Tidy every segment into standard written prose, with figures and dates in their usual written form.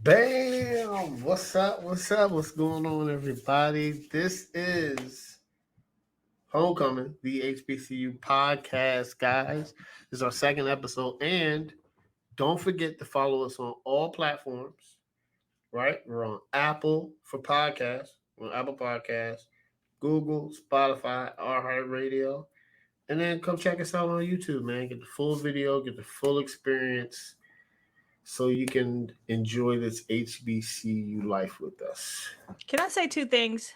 Bam! What's up? What's up? What's going on, everybody? This is Homecoming, the HBCU podcast, guys. This is our second episode, and don't forget to follow us on all platforms. Right? We're on Apple for podcasts, we're on Apple Podcasts, Google, Spotify, iHeartRadio, and then come check us out on YouTube, man. Get the full video, get the full experience so you can enjoy this HBCU life with us. Can I say two things?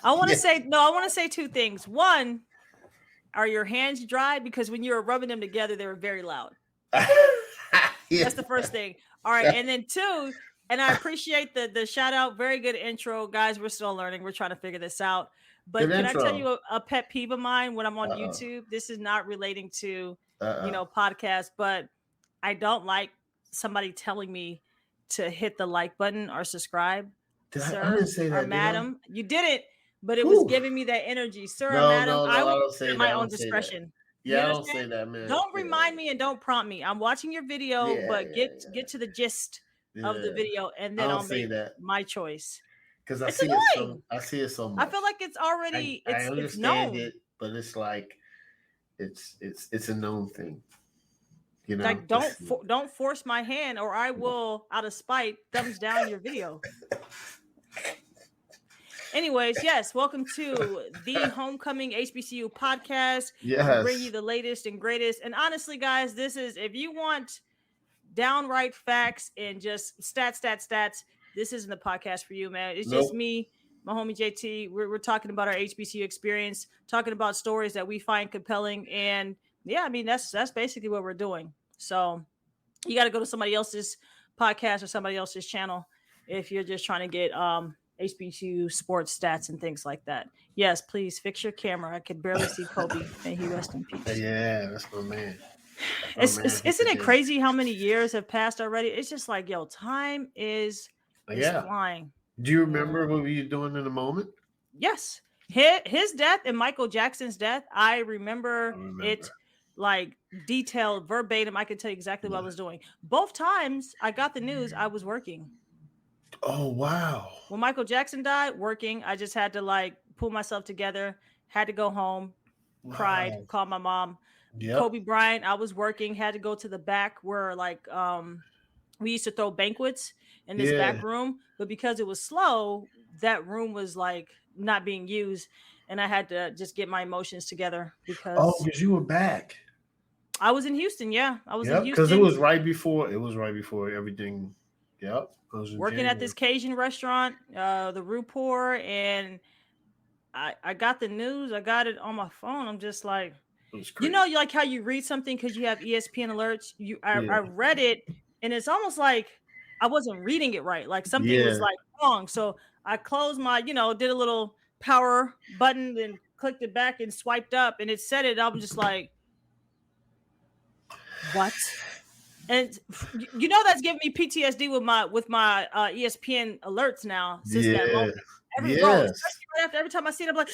I want to say two things. One, are your hands dry? Because when you were rubbing them together, they were very loud. That's the first thing. All right. And then two, and I appreciate the shout out. Very good intro, guys. We're still learning. We're trying to figure this out. But can I tell you a pet peeve of mine when I'm on YouTube? This is not relating to, podcasts, but I don't like somebody telling me to hit the like button or subscribe. Sir, I didn't say that, or madam. You didn't, but it was giving me that energy. Sir, madam, I will say my own discretion. Yeah, I don't say that, man. Don't remind me and don't prompt me. I'm watching your video, but get to the gist of the video, and then I'll make my choice. Because I see it so much. I feel like it's already I understand it, but it's like it's a known thing. You know, like don't force my hand, or I will, out of spite, thumbs down your video. Anyways, yes, welcome to the Homecoming HBCU podcast. Yes. We bring you the latest and greatest. And honestly, guys, this is, if you want downright facts and just stats, this isn't the podcast for you, man. It's just me, my homie JT. We're talking about our HBCU experience, talking about stories that we find compelling. And yeah, I mean, that's basically what we're doing. So you got to go to somebody else's podcast or somebody else's channel if you're just trying to get HBCU sports stats and things like that. Yes, please fix your camera. I could barely see Kobe. May he rest in peace. Yeah, that's my man. Isn't it crazy how many years have passed already? It's just like, yo, time is flying. Do you remember what we were doing in the moment? Yes. His death and Michael Jackson's death, I remember it like detailed, verbatim. I could tell you exactly what I was doing. Both times I got the news, I was working. Oh, wow. When Michael Jackson died, working. I just had to like pull myself together, had to go home, cried, called my mom. Yep. Kobe Bryant, I was working, had to go to the back where like we used to throw banquets in this back room, but because it was slow, that room was like not being used, and I had to just get my emotions together because you were back. I was in Houston, I was in Houston because it was right before everything. Yep. Working at this Cajun restaurant, the Rupor, and I got the news. I got it on my phone. I'm just like, you know, like how you read something because you have ESPN alerts. I read it, and it's almost like I wasn't reading it right. Like something was like wrong. So I closed my, did a little power button, and clicked it back and swiped up, and it said it. I'm just like, what? And that's giving me PTSD with my ESPN alerts now since that moment. Every time I see it, I'm like,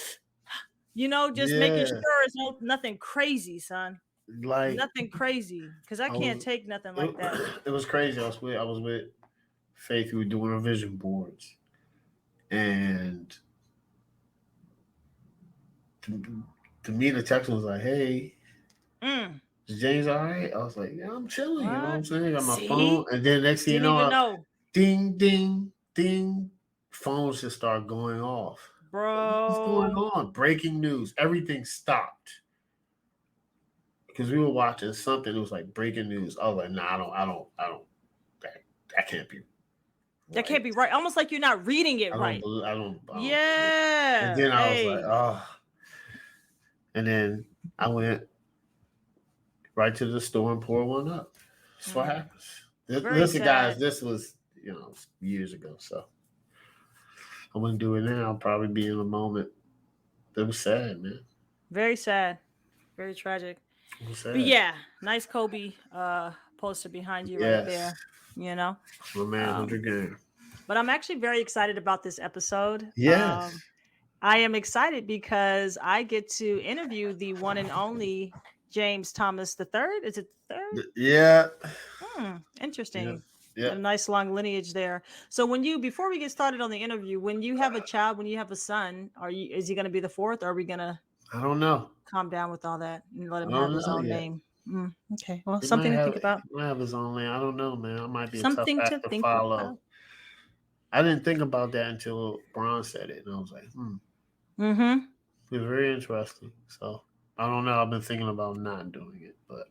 just making sure it's nothing crazy, son. Like nothing crazy, because I can't take nothing like that. It was crazy. I was with Faith. We were doing our vision boards, and to me, the text was like, "Hey." Is James all right? I was like, yeah, I'm chilling. You know what I'm saying? I got my phone. And then next thing you know, ding, ding, ding. Phones just start going off. Bro. What's going on? Breaking news. Everything stopped. Because we were watching something. It was like breaking news. I was like, nah, I don't. That can't be. That can't be right. Almost like you're not reading it right. I don't. Yeah. And then I was like, oh. And then I went right to the store and pour one up. That's what happens. Listen, guys, this was, years ago. So I wouldn't do it now. I'll probably be in a moment. It was sad, man. Very sad. Very tragic. But yeah, nice Kobe poster behind you right there. My man, 100 game. But I'm actually very excited about this episode. Yes. I am excited because I get to interview the one and only James Thomas III. Is it the third? Yeah. Interesting. Yeah. A nice long lineage there. So before we get started on the interview, when you have a child, when you have a son, is he going to be the fourth, or are we going to I don't know. calm down with all that and let I him have don't his know own yet. name? Okay. Well, He something to think about. might have his own name. I don't know, man. I might be a tough Something to act to think follow. about. I didn't think about that until Bron said it, and I was like, Mm-hmm. It's very interesting. So I don't know. I've been thinking about not doing it, but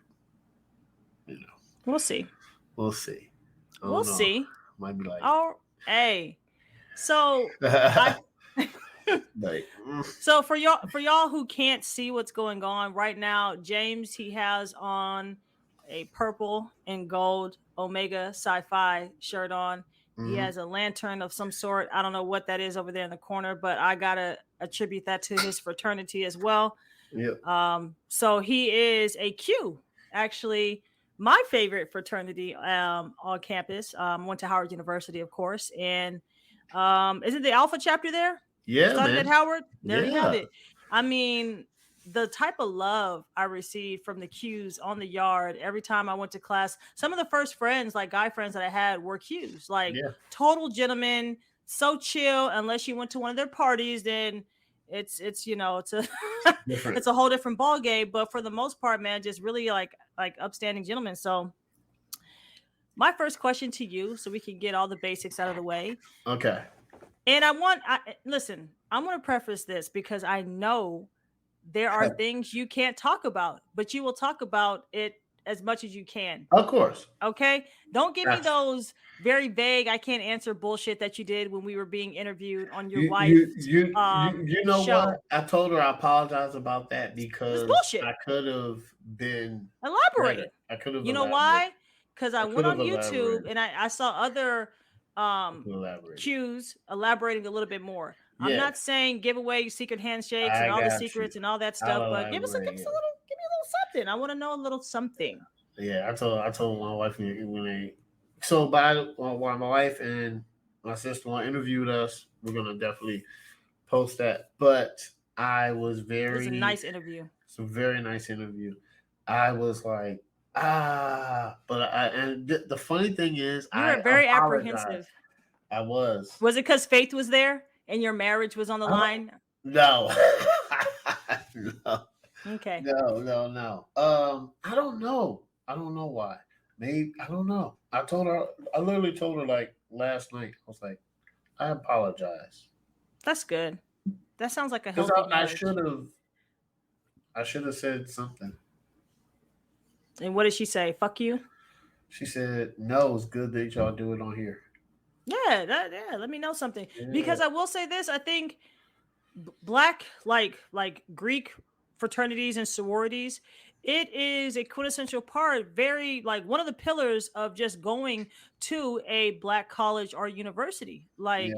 We'll see. we'll see. I We'll don't know. see. Might be like, Oh, hey. So I like, So for y'all who can't see what's going on right now, James, he has on a purple and gold Omega Sci-Fi shirt on. He has a lantern of some sort. I don't know what that is over there in the corner, but I gotta attribute that to his fraternity as well. Yep. So he is a Q. Actually, my favorite fraternity on campus. Went to Howard University, of course, and isn't the Alpha chapter there? Yeah, Started man. at Howard. There you have Yeah. it. I mean, the type of love I received from the Qs on the yard every time I went to class. Some of the first friends, like guy friends that I had, were Qs, like total gentlemen, so chill. Unless you went to one of their parties, then it's a it's a whole different ball game. But for the most part, man, just really like upstanding gentlemen. So my first question to you, so we can get all the basics out of the way. Okay. And listen, I'm going to preface this because I know there are things you can't talk about, but you will talk about it as much as you can. Of course. Okay. Don't give me those very vague, I can't answer bullshit that you did when we were being interviewed on your wife's you know show. what? I told her I apologize about that because it's bullshit. I could have been elaborate. I could have. You know why? Because I went on YouTube and I saw other cues elaborating a little bit more. I'm not saying give away secret handshakes and all the secrets and all that stuff, but give me a little something. I want to know a little something. Yeah, I told my wife when while my wife and my sister-in-law interviewed us, we're gonna definitely post that. But I was It was a nice interview. It's a very nice interview. I was like, but the funny thing is, you were very apprehensive. I was. Was it because Faith was there and your marriage was on the line? No. No. Okay. No. I don't know. I don't know why. Maybe I don't know. I literally told her like last night. I was like, I apologize. That's good. That sounds like a healthy marriage. I should have said something. And what did she say? Fuck you? She said, no, it's good that y'all do it on here. Yeah, let me know something. Yeah. Because I will say this, I think Black, like Greek fraternities and sororities, it is a quintessential part, very like one of the pillars of just going to a Black college or university. Like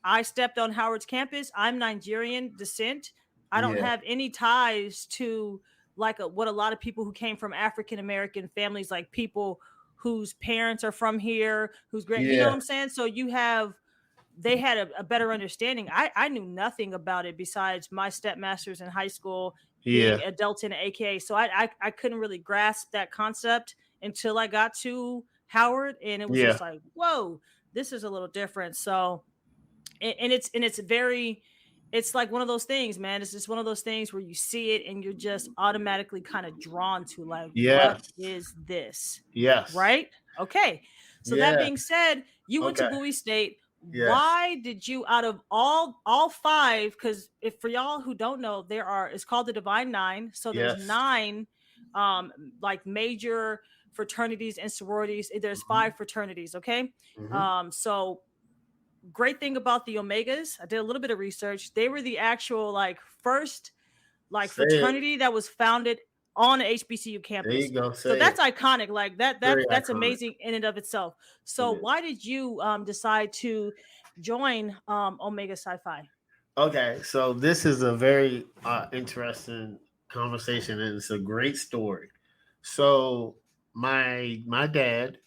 I stepped on Howard's campus. I'm Nigerian descent. I don't have any ties to like what a lot of people who came from African American families, like people whose parents are from here, whose you know what I'm saying? So they had a better understanding. I knew nothing about it besides my stepmasters in high school being a Delta and an AKA. So I couldn't really grasp that concept until I got to Howard, and it was just like, whoa, this is a little different. So, it's like one of those things, man. It's just one of those things where you see it and you're just automatically kind of drawn to like, what is this? Yes. Right? Okay. So that being said, you went to Bowie State. Yes. Why did you, out of all five, because if for y'all who don't know, it's called the Divine Nine. So there's 9 like major fraternities and sororities. There's 5 fraternities, okay? So great thing about the Omegas, I did a little bit of research. They were the actual like first like fraternity that was founded on an HBCU campus. There you go. So that's iconic. Like that's amazing in and of itself. So why did you decide to join Omega Sci-Fi? Okay, so this is a very interesting conversation, and it's a great story. So my dad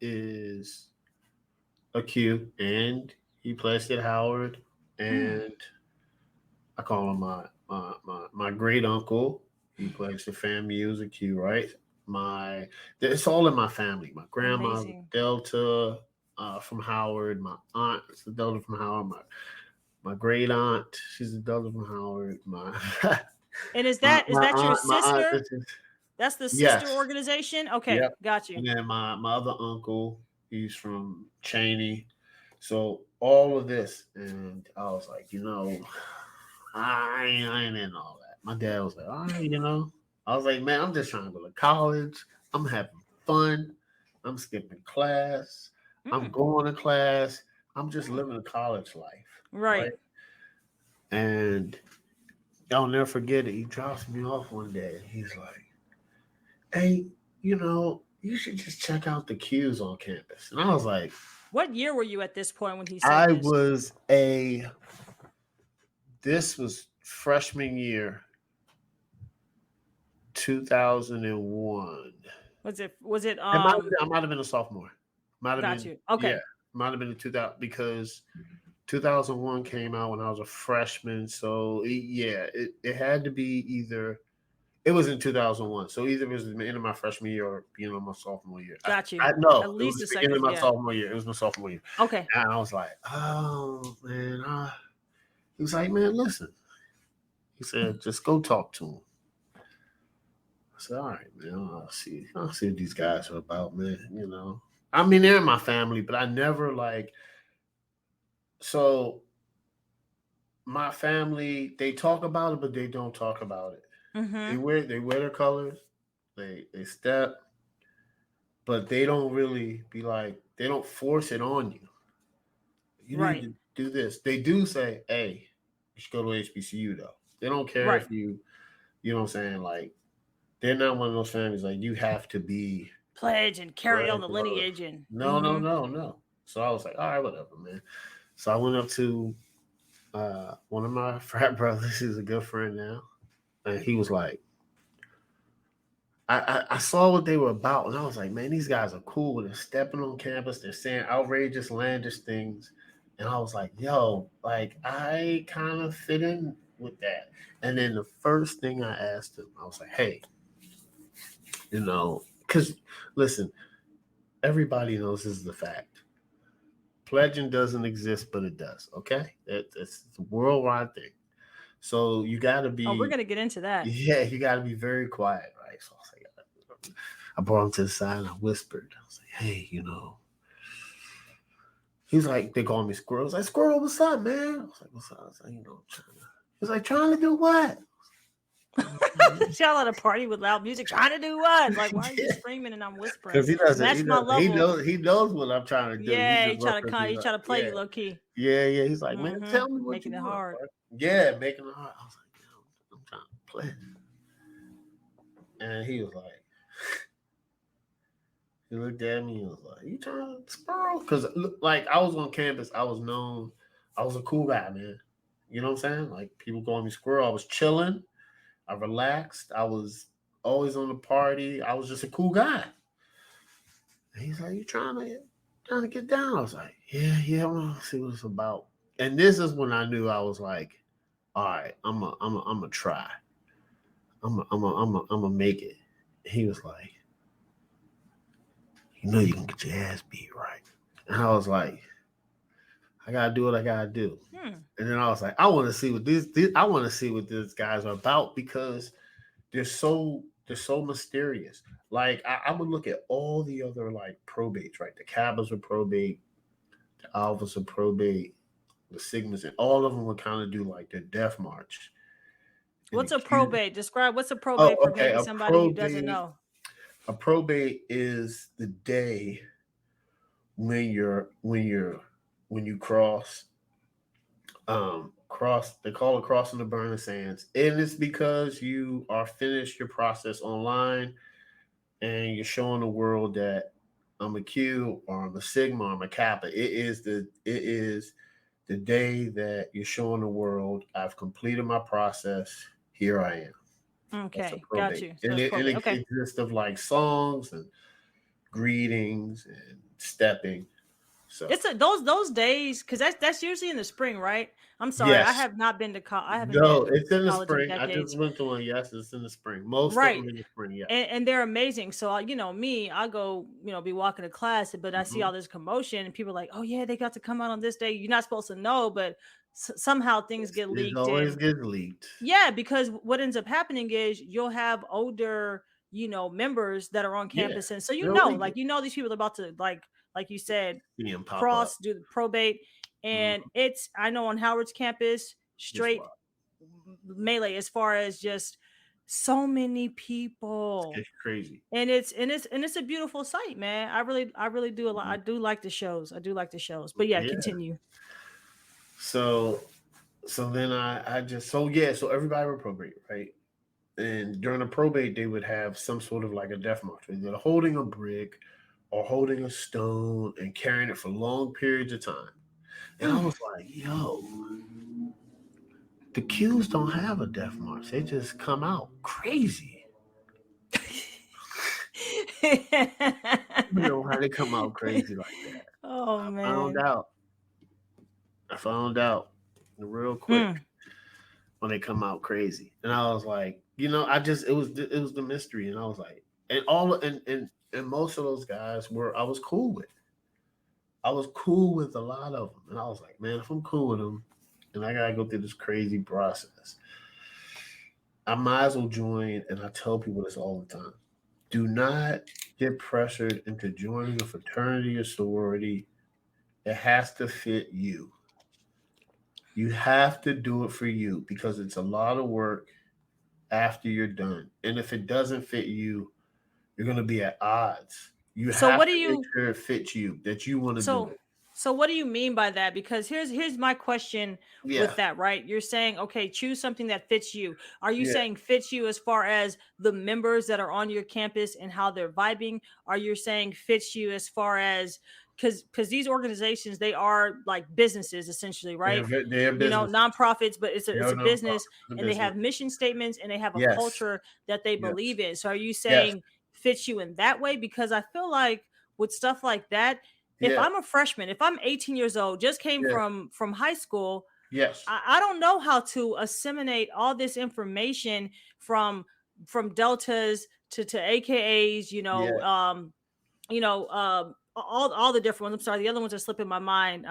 is a Q, and he pledged at Howard, and I call him my great uncle. He pledged at FAMU as a Q, right? it's all in my family. My grandma's a Amazing. Delta from Howard. My aunt is a Delta from Howard. My great aunt, she's a Delta from Howard. And is that your My aunt sister? is just, That's the sister yes, organization? Okay, yep. got you. And then my other uncle, he's from Cheney. So all of this, and I was like, I ain't in all that. My dad was like, all right, I was like, man, I'm just trying to go to college. I'm having fun. I'm skipping class. I'm Mm, going to class. I'm just mm. living a college life, right? Right. And I'll never forget it. He drops me off one day. He's like, hey, you should just check out the queues on campus. And I was like, What year were you at this point when he said I this? was this was freshman year, 2001. Was it I might have been a sophomore. Might have got been, you. yeah, Okay. might have been in 2000 because 2001 came out when I was a freshman. So it had to be either it was in 2001. So either it was the end of my freshman year or beginning of my sophomore year. Got you. I know At it was least a the beginning of second. my Yeah. sophomore year. It was my sophomore year. Okay. And I was like, oh man. He was like, man, listen. He said, just go talk to him. I said, all right, man, I'll see what these guys are about, man. I mean, they're in my family, but I never so my family, they talk about it, but they don't talk about it. Mm-hmm. They wear their colors, they step, but they don't really be like, they don't force it on you. You need Right. to do this. They do say, hey, you should go to HBCU though. They don't care Right. if you know what I'm saying? Like, they're not one of those families like you have to be Pledge and carry on pledged. the lineage and No, no, mm-hmm. no, no. So I was like, all right, whatever, man. So I went up to one of my frat brothers, who's a good friend now, and he was like, I saw what they were about, and I was like, man, these guys are cool. They're stepping on campus, they're saying outrageous, landish things, and I was like, yo, like I kind of fit in with that. And then the first thing I asked him, I was like, hey, because listen, everybody knows this is a fact. Pledging doesn't exist, but it does. Okay, it's a worldwide thing. So you got to Oh, we're be, gonna get into that. yeah, you got to be very quiet, right? So I was like, I brought him to the side and I whispered. I was like, hey, he's like, they call me Squirrel. I was like, Squirrel, what's up, man? I was like, what's up? I was like, he's like, trying to do what? Y'all at a party with loud music, trying to do what? Like, why are you Yeah, screaming and I'm whispering? because he doesn't, Match my level. he knows what I'm trying to do. He Yeah, just wants to be he like, try to play yeah, you low key. yeah. He's like, man, Mm-hmm. tell me what Making you it want, hard. bro. Yeah, making it hard. I was like, I'm trying to play. And he was like, he looked at me and was like, you trying to squirrel? Because, like, I was on campus. I was known. I was a cool guy, man. You know what I'm saying? Like, people calling me squirrel. I was chilling. I relaxed. I was always on the party. I was just a cool guy. And he's like, you trying to get down? I was like, yeah, I want to see what it's about. And this is when I knew I was like, all right, I'm a try. I'm a make it. He was like, you can get your ass beat, right? And I was like, I gotta do what I gotta do. And then I was like, I want to see what I want to see what these guys are about because they're so mysterious. Like I would look at all the other like probates, right? The Kappas are probate, the Alphas are probate, the Sigmas, and all of them would kind of do like their death march. And the What's a Q. probate? Describe what's a Oh, probate for okay. maybe somebody who doesn't know. A probate is the day when you cross they call it crossing the burning sands, and it's because you are finished your process online and you're showing the world that I'm a Q or I'm a Sigma or I'm a Kappa. It is the day that you're showing the world I've completed my process. Here I am. That's a Okay, got probate, you. So and it's probate. it Okay. consists of like songs and greetings and stepping. So It's those days, because that's usually in the spring, right? I'm sorry, I yes, have not been to I haven't no, been it's to in the college in spring. I decades. just went to one. Yes, it's in the spring. Most of Right. them in the spring. Yes. And they're amazing. So me, I go, be walking to class, but I see Hmm. all this commotion, and people are like, oh yeah, they got to come out on this day. You're not supposed to know, but somehow things get It leaked always in. gets leaked. Yeah, because what ends up happening is you'll have older, members that are on Yeah, campus, and so they'll leak like it. these people are about to like you said, See them pop up. do the probate, and Mhm. I know on Howard's campus, It's straight wild. melee as far as just so many It's people, getting crazy. and it's a beautiful sight, man. I really do a lot. I do like the shows. I do like the shows. But yeah, Yeah. continue. So then I just so everybody would probate, right? And during the probate, they would have some sort of like a death march. They're holding a brick or holding a stone and carrying it for long periods of time. And I was like, yo, the Qs don't have a death march. They just come out crazy. You know how they come out crazy like that. Oh I found man. out. I found out real quick Mm. when they come out crazy. And I was like, it was the mystery. And I was like, and most of those guys I was cool with. I was cool with a lot of them. And I was like, man, if I'm cool with them and I gotta go through this crazy process, I might as well join. And I tell people this all the time. Do not get pressured into joining a fraternity or sorority. It has to fit you. You have to do it for you because it's a lot of work after you're done. And if it doesn't fit you, you're going to be at odds. You So have what do to make you sure it fits you, that you want to do so it. so what do you mean by that? Because here's my question with Yeah. that, right? You're saying, okay, choose something that fits you. Are you Yeah. saying fits you as far as the members that are on your campus and how they're vibing? Are you saying fits you as far as because these organizations, they are like businesses essentially, right? They're businesses. Nonprofits, but it's No, a no business, problem. The and they business. have mission statements, and they have a Yes. culture that they Yes. believe in. So are you Yes. saying fits you in that way? Because I feel like with stuff like that, if Yeah. I'm a freshman, if I'm 18 years old, just came Yeah. from high school, Yes. I don't know how to assimilate all this information from deltas to AKAs, Yeah. all the different ones. I'm sorry, the other ones are slipping my mind.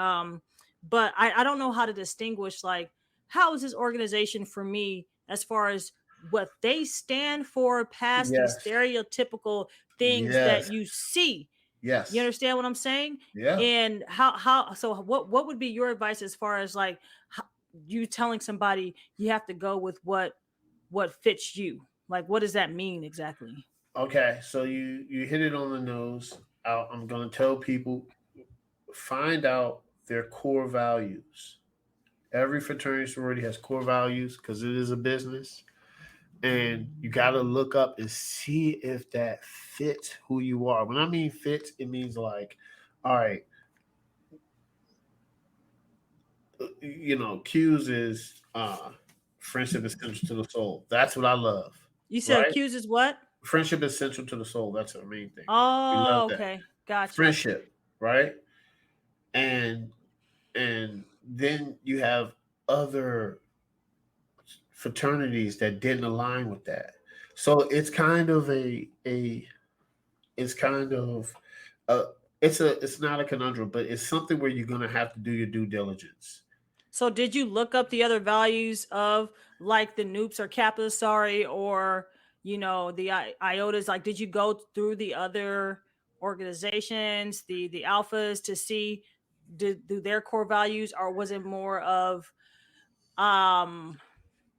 But I don't know how to distinguish, like, how is this organization for me as far as what they stand for past these Yes. stereotypical things that Yes. you see. You Yes. understand what I'm saying? Yeah. And so what would be your advice as far as like you telling somebody you have to go with what fits you? Like, what does that mean exactly? Okay. So you hit it on the nose. I'm going to tell people find out their core values. Every fraternity sorority has core values because it is a business. And you got to look up and see if that fits who you are. When I mean fits, it means like, all right, Q's is friendship is central to the soul. That's what I love, You said right? accused is what? Friendship is central to the soul. That's the main thing. We love Oh, that. okay. Gotcha. Friendship, right? And then you have other fraternities that didn't align with that. So it's kind of it's kind of a it's not a conundrum, but it's something where you're gonna have to do your due diligence. So did you look up the other values of like the Noops or Kappa, sorry, or the Iotas? Like, did you go through the other organizations, the Alphas, to see do their core values, or was it more of um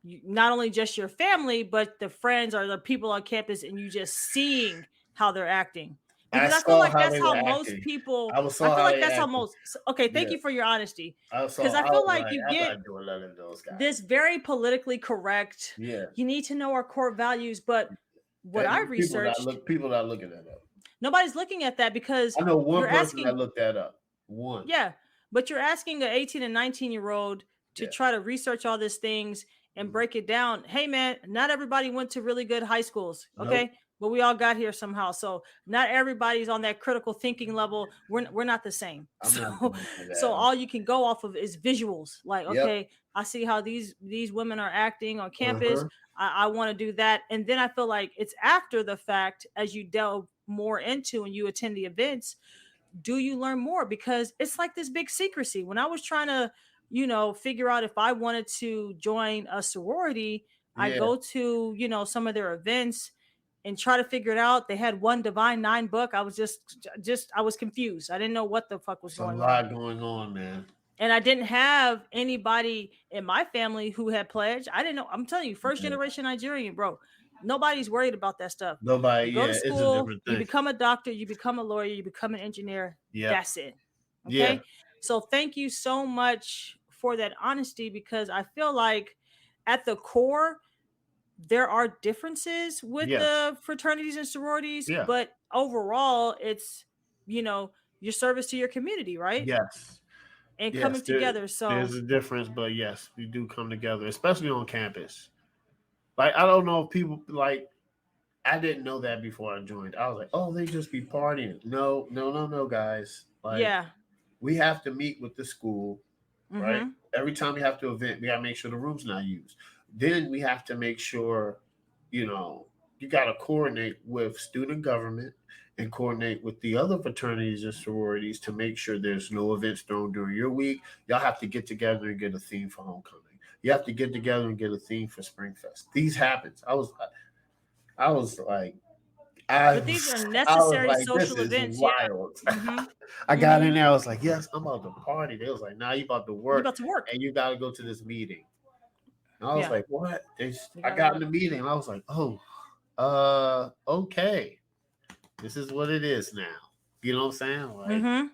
not only just your family but the friends or the people on campus, and you just seeing how they're acting? I Because I feel saw like how that's they how were most acting. people. I I saw feel how like they that's how acted. most. Okay, thank Yeah. you for your honesty. I saw Because I I feel was like like, you I'm get not doing none of those this guys. very politically correct. Yeah. You need to know our core values, but what I And researched, people that looking that up. nobody's looking at that because I know one you're person that asking. looked that up. One. Yeah, but you're asking an 18 and 19-year-old to Yeah. try to research all these things and Mhm. break it down. Hey man, not everybody went to really good high schools. Nope. Okay, but we all got here somehow. So not everybody's on that critical thinking level. We're not the same. I'm not So going for so that. all you can go off of is visuals. Like, Yep. okay, I see how these women are acting on campus. Uh-huh. I want to do that. And then I feel like it's after the fact, as you delve more into and you attend the events, do you learn more? Because it's like this big secrecy. When I was trying to, figure out if I wanted to join a sorority, I Yeah. go to, some of their events and try to figure it out. They had one Divine Nine book. I was just I was confused. I didn't know what the fuck was It's a going on. lot going on, man. And I didn't have anybody in my family who had pledged. I didn't know. I'm telling you, first Yeah. generation Nigerian, bro. Nobody's worried about that stuff. Nobody, You go to yeah, it's a school, different you thing. become a doctor, you become a lawyer, you become an engineer. Yeah. That's it. Yeah. Okay. So thank you so much for that honesty, because I feel like at the core, there are differences with Yes. the fraternities and sororities, Yeah. but overall, it's, your service to your community, right? Yes. And Yes. coming together. So There's a difference, but yes, we do come together, especially on campus. Like, I don't know if people like, I didn't know that before I joined. I was like, oh, they just be partying. No, no, no, no, guys. Like, yeah. we have to meet with the school, right? Mm-hmm. Every time we have to event, we got to make sure the room's not used. Then we have to make sure, you know, you got to coordinate with student government and coordinate with the other fraternities and sororities to make sure there's no events thrown during your week. Y'all have to get together and get a theme for homecoming. You have to get together and get a theme for Springfest. These happens. I was like, But these are I was necessary like, this social is events. Yeah. wild. Mm-hmm. I got Mm-hmm. in there. I was like, yes, I'm about to party. They was like, nah, you about to You work about to work. and you got to go to this meeting. And I was Yeah. like, what? You I gotta got in work. the meeting. And I was like, oh, okay. This is what it is now. You know what I'm saying? Like, Mm-hmm.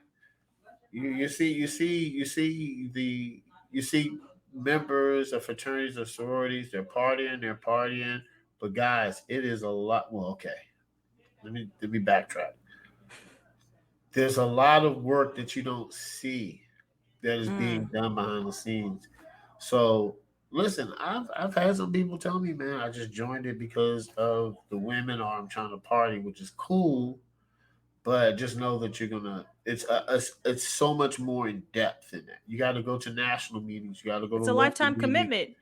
you see members of fraternities or sororities, they're partying. But guys, it is a lot. Well, okay. Let me backtrack. There's a lot of work that you don't see that is being Mm. done behind the scenes. So listen, I've had some people tell me, man, I just joined it because of the women, or I'm trying to party, which is cool. But just know that you're gonna. It's so much more in depth in that. You got to go to national meetings. You got to go to It's a local lifetime meetings. commitment.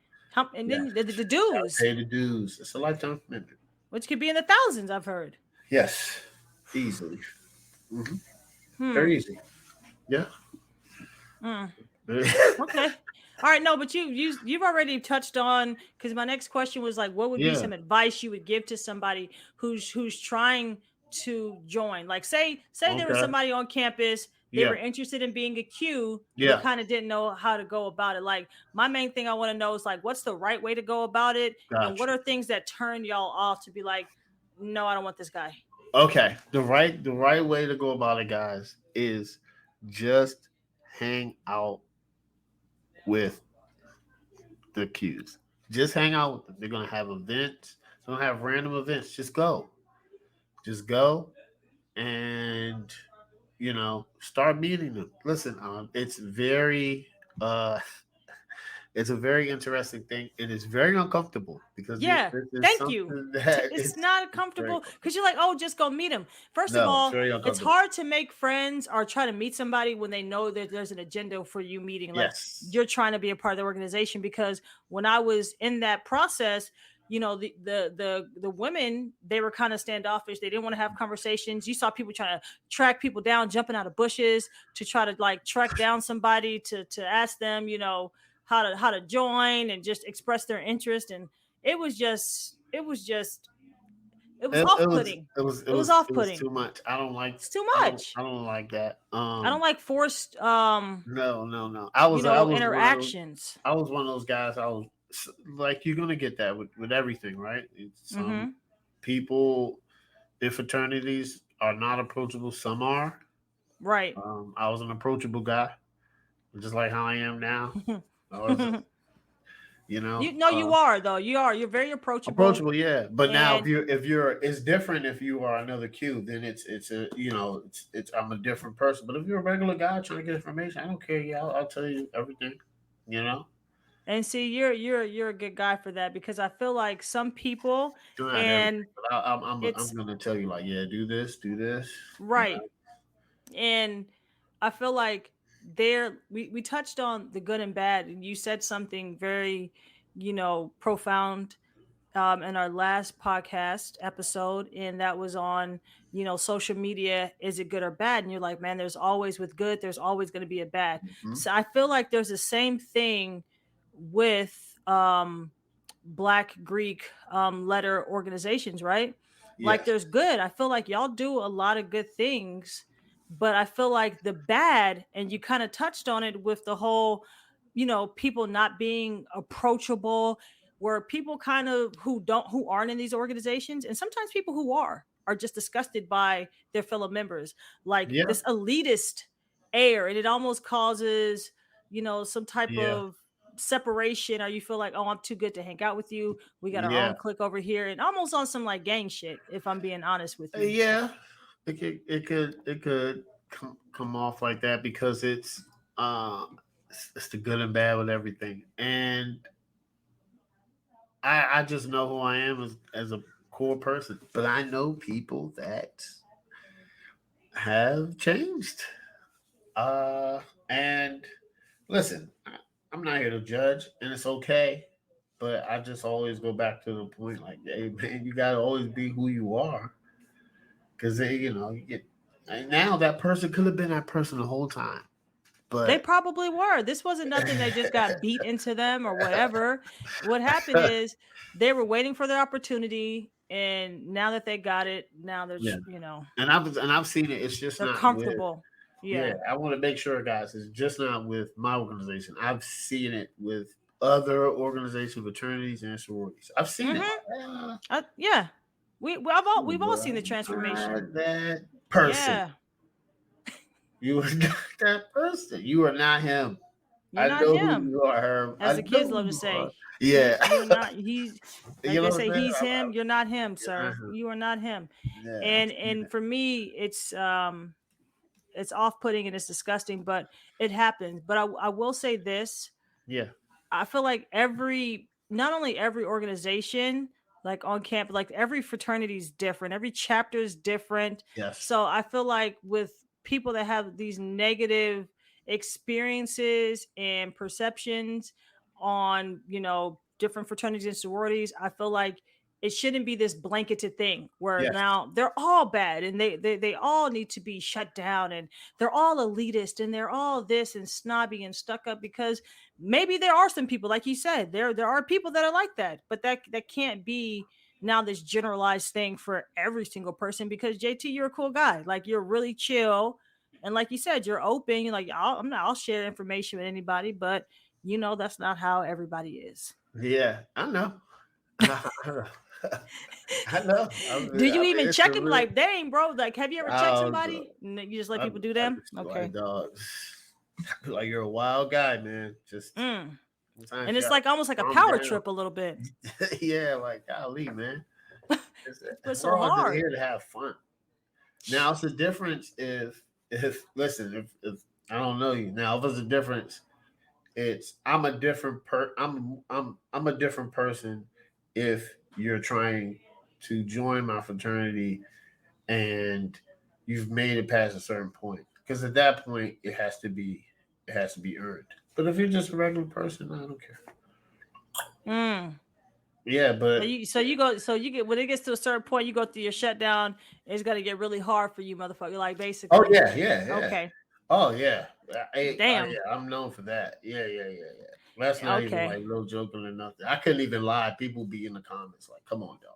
And Yeah, then the got to dues, pay the dues. It's a lifetime commitment. which could be in the thousands, I've heard. Yes, easily. Hmm. Hmm. Very easy. Yeah. Mm. Okay. All right. No, but you've already touched on, because my next question was like, what would be Yeah. some advice you would give to somebody who's trying to join? Like, say there was Okay. somebody on campus, they Yeah. were interested in being a Q, but Yeah. kind of didn't know how to go about it. Like, my main thing I want to know is like, what's the right way to go about it, and what Gotcha. are things that turn y'all off to be like, no, I don't want this guy. Okay. The right way to go about it, guys, is just hang out with the Qs. Just hang out with them. They're gonna have events. They're gonna have random events. Just go. Just go and start meeting them. Listen, uh it's a very interesting thing. It is very uncomfortable because Yeah, this is thank you. something that It's not it's very comfortable uncomfortable. because you're like, oh, just go meet him. First of No, it's all, very it's uncomfortable. hard to make friends or try to meet somebody when they know that there's an agenda for you meeting. Like, Yes. you're trying to be a part of the organization. Because when I was in that process, the women, they were kind of standoffish. They didn't want to have conversations. You saw people trying to track people down, jumping out of bushes to try to like track down somebody to ask them, how to join and just express their interest. And it was just it was It, it was off-putting. it was it It was was it was off-putting. too much. I don't like It's too I don't much. I don't like that. I don't like forced No, no, no. I was one of those interactions. I was one of those guys. I was like, you're gonna get that with everything, right? Some Mm-hmm. people in fraternities are not approachable. Some are. Right. I was an approachable guy, just like how I am now. I was, you know, You know, you uh, are though. You're very approachable. approachable, yeah. But now, And if you're, it's different. If you are another Q, then it's a it's I'm a different person. But if you're a regular guy trying to get information, I don't care. Yeah, I'll tell you everything. You know. And see, you're a good guy for that because I feel like some people Not everything, and but I'm it's gonna tell you like, yeah, do this, do this. You right. And I feel like we touched on the good and bad, and you said something very, profound in our last podcast episode, and that was on, social media. Is it good or bad? And you're like, man, there's always with good, there's always going to be a bad. know? So I feel like there's the same thing with Black Greek letter organizations, right? Like Yes. there's good. I feel like y'all do a lot of good things, but I feel like the bad, and you kind of touched on it with the whole, people not being approachable, where people kind of who aren't in these organizations, and sometimes people who are just disgusted by their fellow members, like Yeah. this elitist air, and it almost causes, some type Yeah. of separation, or you feel like, oh, I'm too good to hang out with you, we got our Yeah. own clique over here, and almost on some like gang shit, if I'm being honest with you. Yeah. It could come off like that because uh it's the good and bad with everything. And I just know who I am as a core person. But I know people that have changed. And listen, I'm not here to judge, and it's okay. But I just always go back to the point, like, hey, man, you gotta always be who you are, because you get. And now that person could have been that person the whole time, They but probably were. This wasn't nothing they just got beat into them or whatever. What happened is they were waiting for their opportunity, and now that they got it, now they're yeah, you know and I've seen it. It's just they're not with. comfortable. Yeah, Yeah. I want to make sure, guys, it's just not with my organization. I've seen it with other organizations, fraternities, and sororities. I've seen it. Mm-hmm. Like, Yeah. We've all seen the you are transformation. not that person. Yeah. You are not that person. You are not him. You're I not know who him. you are, Herb. I As the know kids who love to you are. say, Yeah. you're not he's You like they know what say, I'm saying? he's him, you're not him, You're not sir. him. You are not him. Yeah, I've seen And it. for me, it's off-putting and it's disgusting, but it happens. But I will say this: Yeah. I feel like not only every organization, like on campus, like every fraternity is different, every chapter is different. Yes. So I feel like with people that have these negative experiences and perceptions on, different fraternities and sororities, I feel like it shouldn't be this blanketed thing where Yes. now they're all bad and they all need to be shut down, and they're all elitist and they're all this and snobby and stuck up, because maybe there are some people, like you said, there are people that are like that, but that can't be now this generalized thing for every single person, because JT, you're a cool guy, like you're really chill, and like you said, you're open, you're like, I'll share information with anybody, but that's not how everybody is. Yeah. I know. I know. Do you I mean, even it's a check them real. like, dang bro, like have you ever checked Oh, somebody? You just let I, people do I them? just be like, Okay. dog. I be like, you're a wild guy, man. Just Mm. sometimes And you it's gotta like almost like a calm power down. trip a little bit. Yeah, like golly, man. It's, But so we're all just hard. here to have fun. Now it's a difference if listen if I don't know you now. If it's a difference, it's I'm a different person if you're trying to join my fraternity and you've made it past a certain point, because at that point it has to be earned. But if you're just a regular person, I don't care. Mm. Yeah, So but you get when it gets to a certain point, you go through your shutdown. It's gonna get really hard for you, motherfucker. Like oh basically, yeah, yeah, yeah. okay, Oh yeah, damn, yeah. I'm known for that. Yeah, yeah, yeah, yeah. That's not even okay, like real joking or nothing. I couldn't even lie. People be in the comments like, "Come on, dog.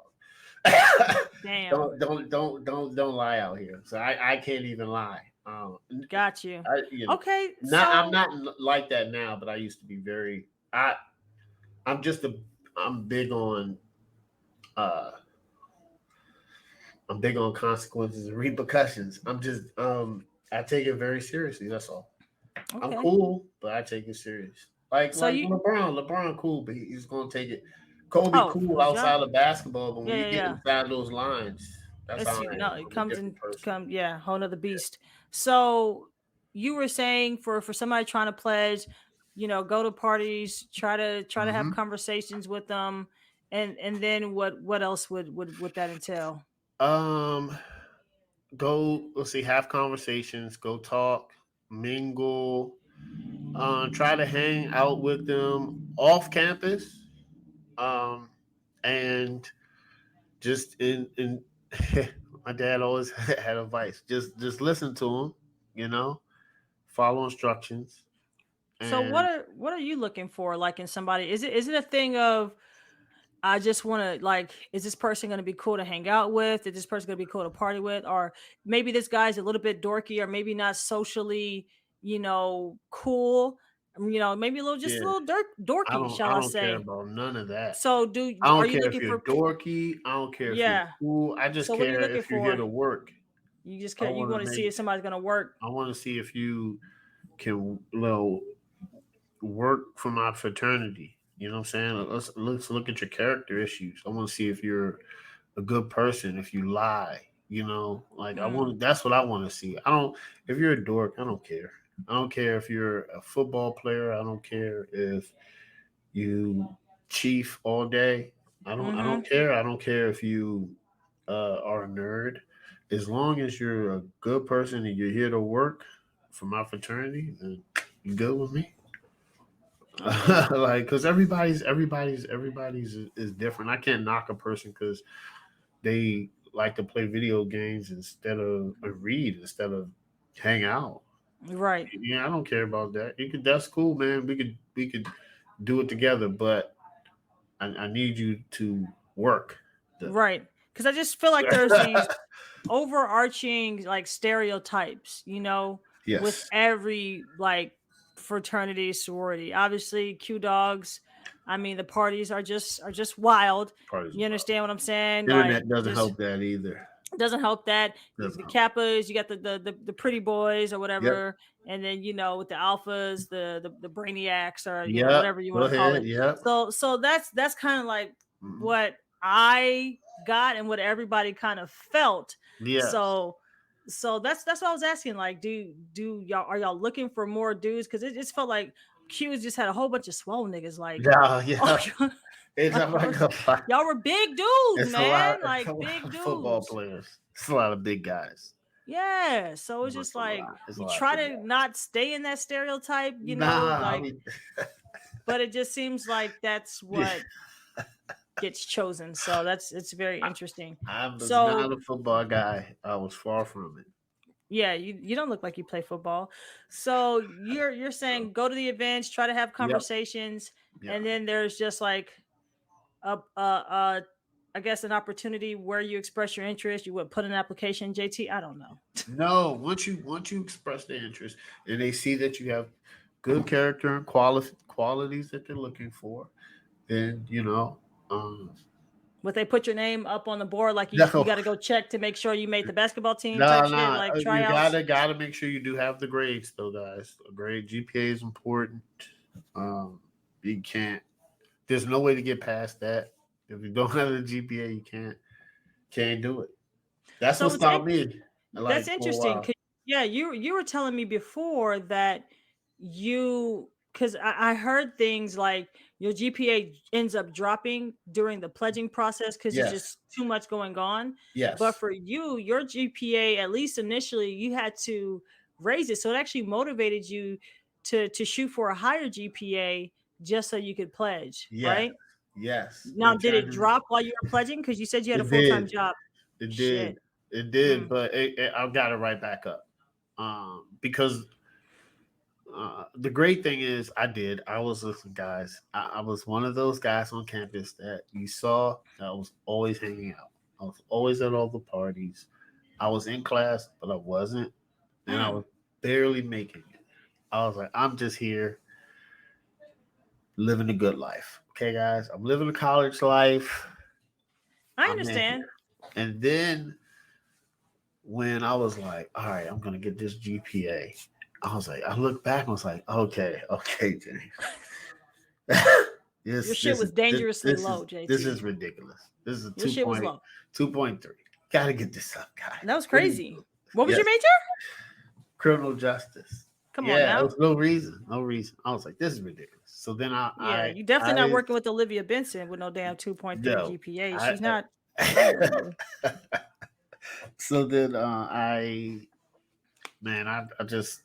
damn, don't lie out here." So I can't even lie. got you. I Okay, not I'm so not like that now, but I used to be very. I'm just a I'm big on uh I'm big on consequences and repercussions. I take it very seriously. That's all. I'm okay, cool, but I take it serious. Like so like you LeBron cool, but he's gonna take it. Kobe oh cool for sure, outside of basketball, but when yeah, you yeah, get yeah. inside those lines, that's It's how I am. no, it I'm a comes different in person. come whole nother beast. So you were saying for somebody trying to pledge, go to parties, try to have Mm-hmm. conversations with them, and then what else would that entail? Um, go. Let's see. Have conversations. Go talk. Mingle. Try to hang out with them off campus. Um, and just in my dad always had advice. Just listen to him. You know, follow instructions. So And what are you looking for, like, in somebody? Is it a thing of, I just want to, like, is this person going to be cool to hang out with? Is this person going to be cool to party with? Or maybe this guy's a little bit dorky, or maybe not socially, cool. Maybe just a yeah, little dorky, shall I I don't care say? about none of that. So I are don't you care if looking you're for? dorky. I don't care if you're Yeah. cool. I just So what are you care looking if you're here for? to work. You just I care. You want to want to see make. if somebody's going to work. I want to see if you can work for my fraternity. You know what I'm saying? Let's look at your character issues. I want to see if you're a good person. If you lie, like I Mm, want. That's what I want to see. I don't. If you're a dork, I don't care. I don't care if you're a football player. I don't care if you chief all day. I mm-hmm. don't care. I don't care if you are a nerd. As long as you're a good person and you're here to work for my fraternity, then you good with me. Okay. Like, because everybody's is different. I can't knock a person because they like to play video games instead of read instead of hang out. Right. Yeah, I don't care about that. You could. That's cool, man. We could do it together, but I need you to work. The Right. Because I just feel like there's these overarching, like, stereotypes, with yes, every, like, fraternity, sorority. Obviously, Q dogs. I mean, the parties are just wild. part is You well. understand what I'm saying? Like, Internet doesn't just help that either. doesn't help that Doesn't the help. kappas, you got the pretty boys or Yep. whatever, and then with the alphas, the brainiacs, or Yep. whatever you Go want to call ahead. it. Yep. So that's kind of like Mhm. what I got and what everybody kind of felt. Yes. So that's what I was asking. Like, do y'all, are y'all looking for more dudes? Because it just felt like Q's just had a whole bunch of swole niggas. Like, Yeah. oh, Yeah. It's like not like a lot. y'all were big dudes, It's a lot. man. It's a Like, lot big of football dudes. players. It's a lot of big guys. Yeah, so it's just It's a like, lot. It's a you lot of try big to guys. not stay in that stereotype, Nah. I like, mean, but it just seems like that's yeah, what gets chosen. So it's very interesting. I was not So a football guy. I was far from it. yeah, you don't look like you play football. So you're So, saying go to the events, try to have yep. conversations, Yeah. and then there's just like a I guess an opportunity where you express your interest. You would put an application, JT. I don't know. No. Once you express the interest and they see that you have good character and qualities that they're looking for, then um, Would they put your name up on the board, like you no, got to go check to make sure you made the basketball team type no, shit, no. like You tryouts? gotta make sure you do have the grades, though, guys. A grade GPA is important. Um, you can't. There's no way to get past that. If you don't have a GPA, you can't do it. That's what So stopped me. that's Like for a interesting. while. 'Cause, yeah, you were telling me before that because I heard things like your GPA ends up dropping during the pledging process because it's Yes. just too much going on. But Yes. for you, your GPA, at least initially, you had to raise it, so it actually motivated you to shoot for a higher GPA just so you could pledge, Yes. right? Yes. Now, did it drop while you were pledging? Because you said you had a It full time did. job. It did. Shit. It did. Mm. But I got it right back up. Because the great thing is, I was listen, guys. I was one of those guys on campus that you saw that was always hanging out. I was always at all the parties. I was in class, but I wasn't, and I Mm. was barely making it. I was like, I'm just here living a good life. Okay, guys, I'm living a college life. I I'm in understand. here. And then when I was like, all right, I'm gonna get this GPA, I was like, I looked back and was like, okay, James. Your this shit this was is dangerously low, this JT. is ridiculous. This is a Your shit was low. 2.3. Gotta get this up, guys. That was What are you crazy. doing? What was your Yes, major? criminal justice. Come on Yeah, there now. was no reason. No reason. I was like, this is ridiculous. So then Yeah, you definitely not working with Olivia Benson with no damn 2.3 no, GPA. I She's not studying you. so then I just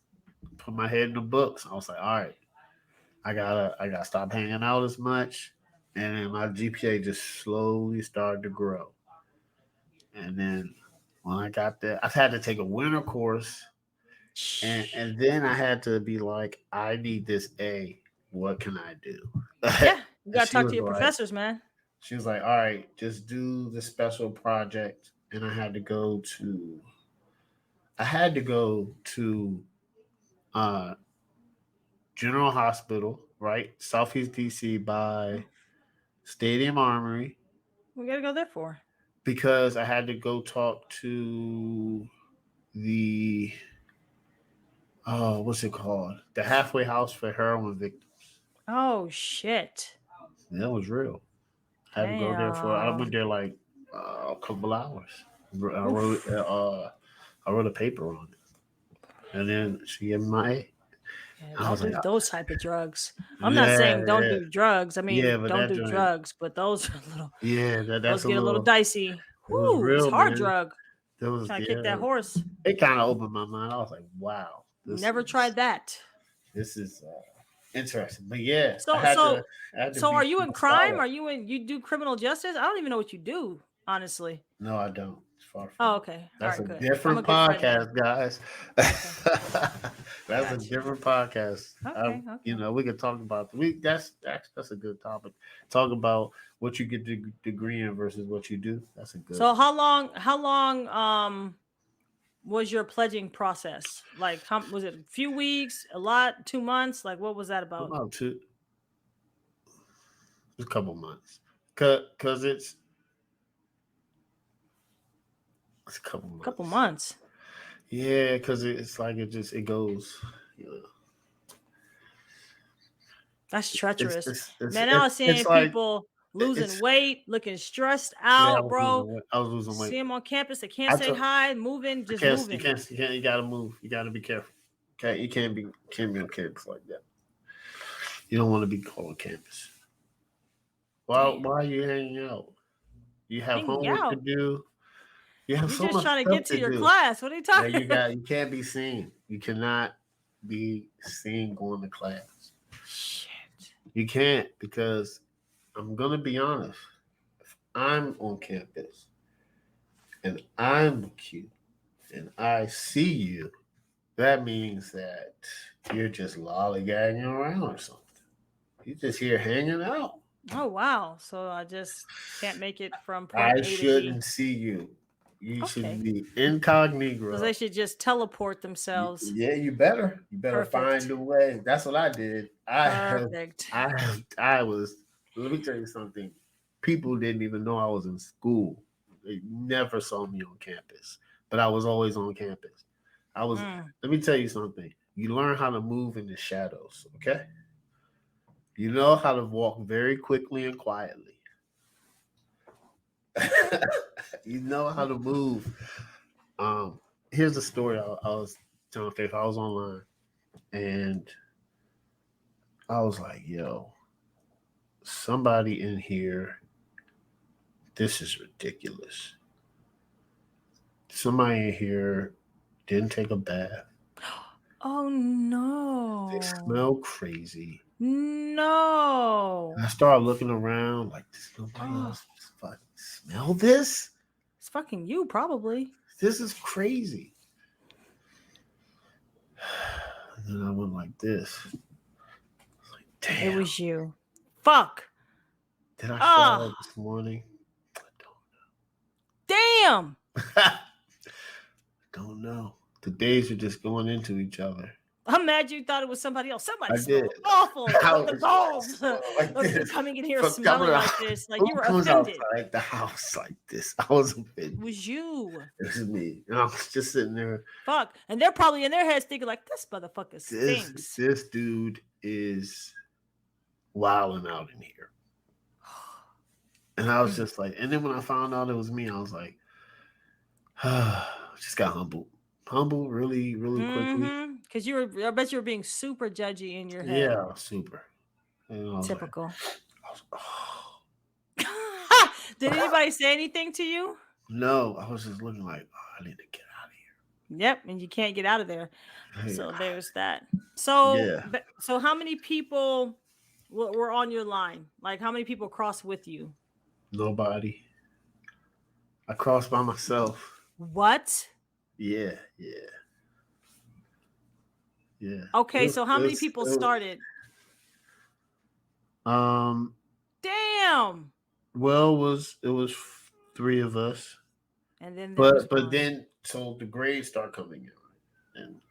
put my head in the books. I was like, all right, I gotta stop hanging out as much. And then my GPA just slowly started to grow. And then when I got there, I had to take a winter course. And then I had to be like, I need this A. What can I do? Yeah, you And gotta talk to your professors, man. she was like, all right, just do the special project. And I had to go to uh, General Hospital, right? Southeast DC by Stadium Armory We gotta go there for. because I had to go talk to the what's it called? The halfway house for heroin victims. Oh shit! That was real. I had to go there for. I went Damn. there like a couple hours. I wrote Oof. I wrote a paper on it, and then she gave me my A. Yeah, I don't was like, do those type of drugs. I'm not yeah, saying don't yeah, do drugs. I yeah, mean, but don't that do joint, drugs, but those are a little, yeah, those that's a get a little little. dicey. It was Whoo, it's real, hard man. drug. There was Trying to kick yeah. that horse. It kind of opened my mind. I was like, wow, Never tried that. this is interesting. But yeah, So so I had to so are be you in my style crime? up. Are you in you do criminal justice? I don't even know what you do, honestly. No, I don't. It's far Oh, from it. okay. All That's right, a good. I'm a different good friend then. podcast, guys. Okay. That's a Got you. different podcast. Okay, okay. We could talk about that's a good topic. Talk about what you get the degree in versus what you do. That's a good So one. how long was your pledging process? Like how was it a few weeks, a lot, 2 months? Like what was that about? About a couple months. Cause it's a couple A couple months. months. Yeah, because it's like it goes. You know, That's it's treacherous. it's it's Man, I it's, was it's seeing like people losing it's weight, looking stressed yeah. I out, was losing bro. weight. I was losing weight. See them on campus, they can't I say took. hi, moving, I just can't. You moving. can't. You can't. You gotta move. You gotta be careful. Okay. You can't be on campus like that. You don't want to be caught on campus. Damn. Why are you hanging out? You have Hanging homework to out. do. You have You're so just much trying to stuff get to to your do. class. What are you Yeah, talking about? you can't be seen. You cannot be seen going to class. Shit. You can't because I'm gonna be honest. If I'm on campus and I'm cute and I see you, that means that you're just lollygagging around or something. You're just here hanging out. Oh wow. So I just can't make it from point I A to B. shouldn't see you. You should Okay. be So they incognito. should just teleport themselves. Yeah, you better. You better find Perfect. a way. That's what I did. Perfect. I was. Let me tell you something. People didn't even know I was in school. They never saw me on campus, but I was always on campus. I was. Mm. Let me tell you something. You learn how to move in the shadows. Okay. You know how to walk very quickly and quietly. You know how to move. Um, Here's the story I was telling Faith. I was online and I was like, yo, somebody in here, this is ridiculous. Somebody in here didn't take a bath. Oh They no. smell crazy. And No. I started looking around like, does nobody Oh, else fucking smell this? it's fucking you, probably. This is crazy. And then I went like this. Like, It damn. was you. Fuck. Did I shower Ah, this morning? I damn. don't know. The days are just going into each other. I'm mad you thought it was somebody else. Somebody I did. smelled awful. I What the was balls? like Of this. coming in here From smelling coming like out. this. Like Who you were comes offended. outside the house like this? I was It offended. was you. This is me. And I was just sitting there. Fuck. And they're probably in their heads thinking like, this motherfucker stinks. This dude is wilding out in here. And I was just like, and then when I found out it was me, I was like, just got humbled. Humbled really, really quickly. Because I bet you were being super judgy in your head. Yeah, super. And I was Typical. like, oh. Did anybody say anything to you? No, I was just looking like, I need to get out of Yep, and you can't get out of there. here. So there's that. So, Yeah, so how many people were on your line? Like, how many people crossed with you? nobody. I crossed by myself. What? Yeah, yeah, yeah. Okay, so how many people It was, started? um, Damn. well, it was three of us, And then there was but one. then so the grades start coming in, and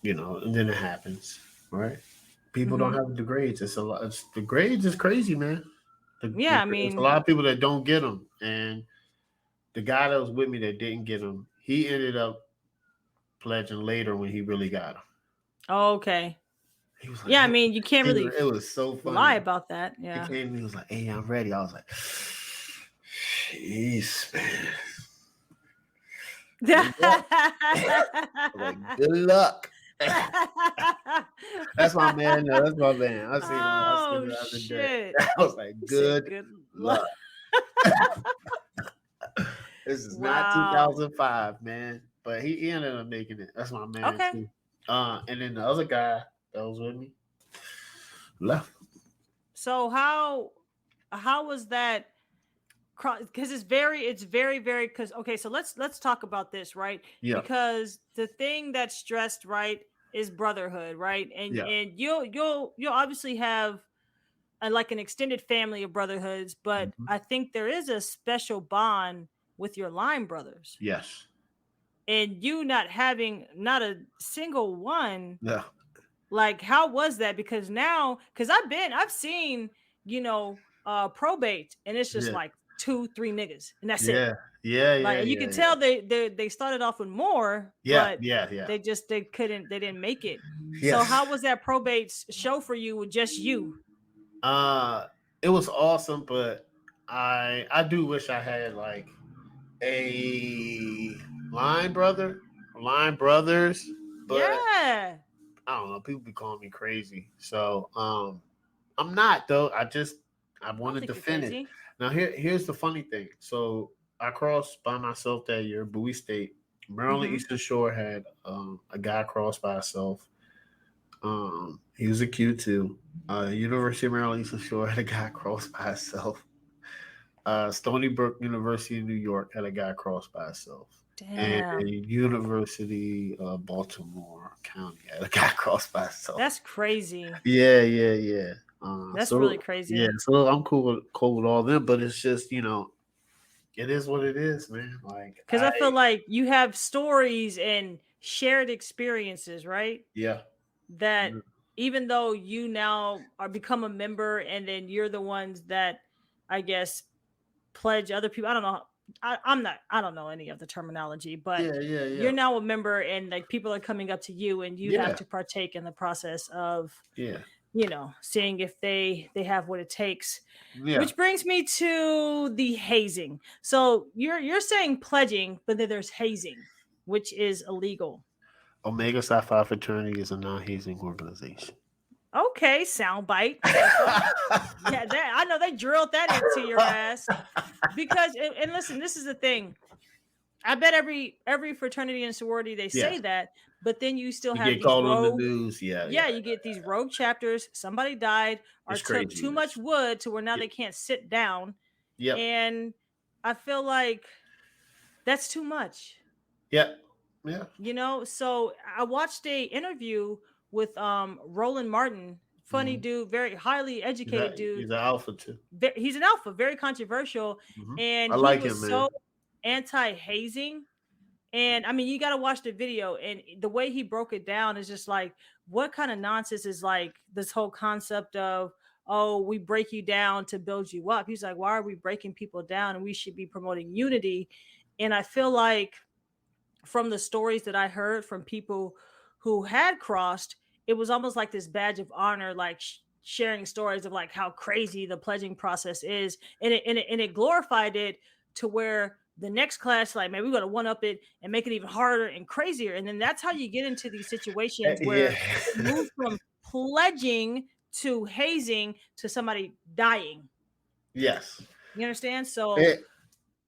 and then it happens, right? People don't have the grades. It's a lot. The grades is crazy, man. Yeah, I There's a mean, lot of people that don't get them, and the guy that was with me that didn't get them, he ended up pledging later when he really got them. okay. He was like, Yeah, I mean, you can't really it was so lie funny. about that. He Yeah. came, he was like, "Hey, I'm ready." I was like, "Jeez, man." Good luck. Like, good luck. That's my man. No, that's my man. I seen him. I seen him Oh the other day. shit. I was like, He said good good luck. luck. This is not Wow. 2005, man. But he ended up making it. That's my man Okay. too. And then the other guy that was with me left. So how was that? Because it's very because okay, so let's talk about this, right? Yeah, Because the thing that's stressed, right, is brotherhood, right? And yeah. you'll obviously have like an extended family of brotherhoods, but Mhm. I think there is a special bond with your line brothers, Yes. and you not having not a single one. Yeah. Like, how was that? Because now, because I've seen, probate, and it's just Yeah. like 2, 3 niggas, and that's it. Yeah. Yeah. Like, Yeah. and you Yeah. can Yeah. tell they started off with more, Yeah. but Yeah. Yeah. they didn't make it. So Yes. how was that probate show for you with just you? Uh, it was awesome, but I do wish I had like a line brother, line brothers, but Yeah. I don't know. People be calling me crazy, so I'm not though. I I don't wanted think to you're finish. crazy. Now here's the funny thing. So I crossed by myself that year. Bowie State, Maryland Mm-hmm. Eastern Shore had a guy cross by himself. He was a Q too. University of Maryland Eastern Shore had a guy cross by himself. Stony Brook University in New York had a guy cross by himself. And Damn. University of Baltimore County had a guy cross by himself. That's crazy. Yeah, yeah, yeah. That's really So yeah, crazy. so I'm cool with all them, but it's just it is what it is, man. Like Because I feel like you have stories and shared experiences, right? yeah, That even though you now are become a member and then you're the ones that I guess pledge other people. I don't know. I don't know any of the terminology, but yeah, yeah, you're yeah, now a member and like people are coming up to you and you have yeah, to partake in the process of, yeah, seeing if they have what it takes. yeah. Which brings me to the hazing. So you're saying pledging, but then there's hazing, which is illegal. Omega Psi Phi fraternity is a non-hazing organization. Okay, soundbite. Yeah, that I know they drilled that into your ass because and listen, this is the thing. I bet every fraternity and sorority they say Yes, that, but then you still you have get these called on the rogue. news. Yeah, Yeah, yeah, you get these rogue chapters. Somebody died or it's took too much craziness. wood to where now Yep, they can't sit down, yep, and I feel like that's too much. yep, yeah. So I watched a interview with Roland Martin, funny Mm-hmm. dude, very highly educated dude. He's an alpha too. He's an alpha, very controversial, Mm-hmm. and I he like him, was so man. anti-hazing. And I mean, you got to watch the video, and the way he broke it down is just like, what kind of nonsense is like this whole concept of, oh, we break you down to build you up. He's like, why are we breaking people down? And we should be promoting unity. And I feel like from the stories that I heard from people who had crossed, it was almost like this badge of honor, like sharing stories of like how crazy the pledging process is, and it glorified it to where the next class, like, man, we're gonna one up it and make it even harder and crazier. And then that's how you get into these situations where Yeah. it moves from pledging to hazing to somebody dying. Yes. You understand? So It,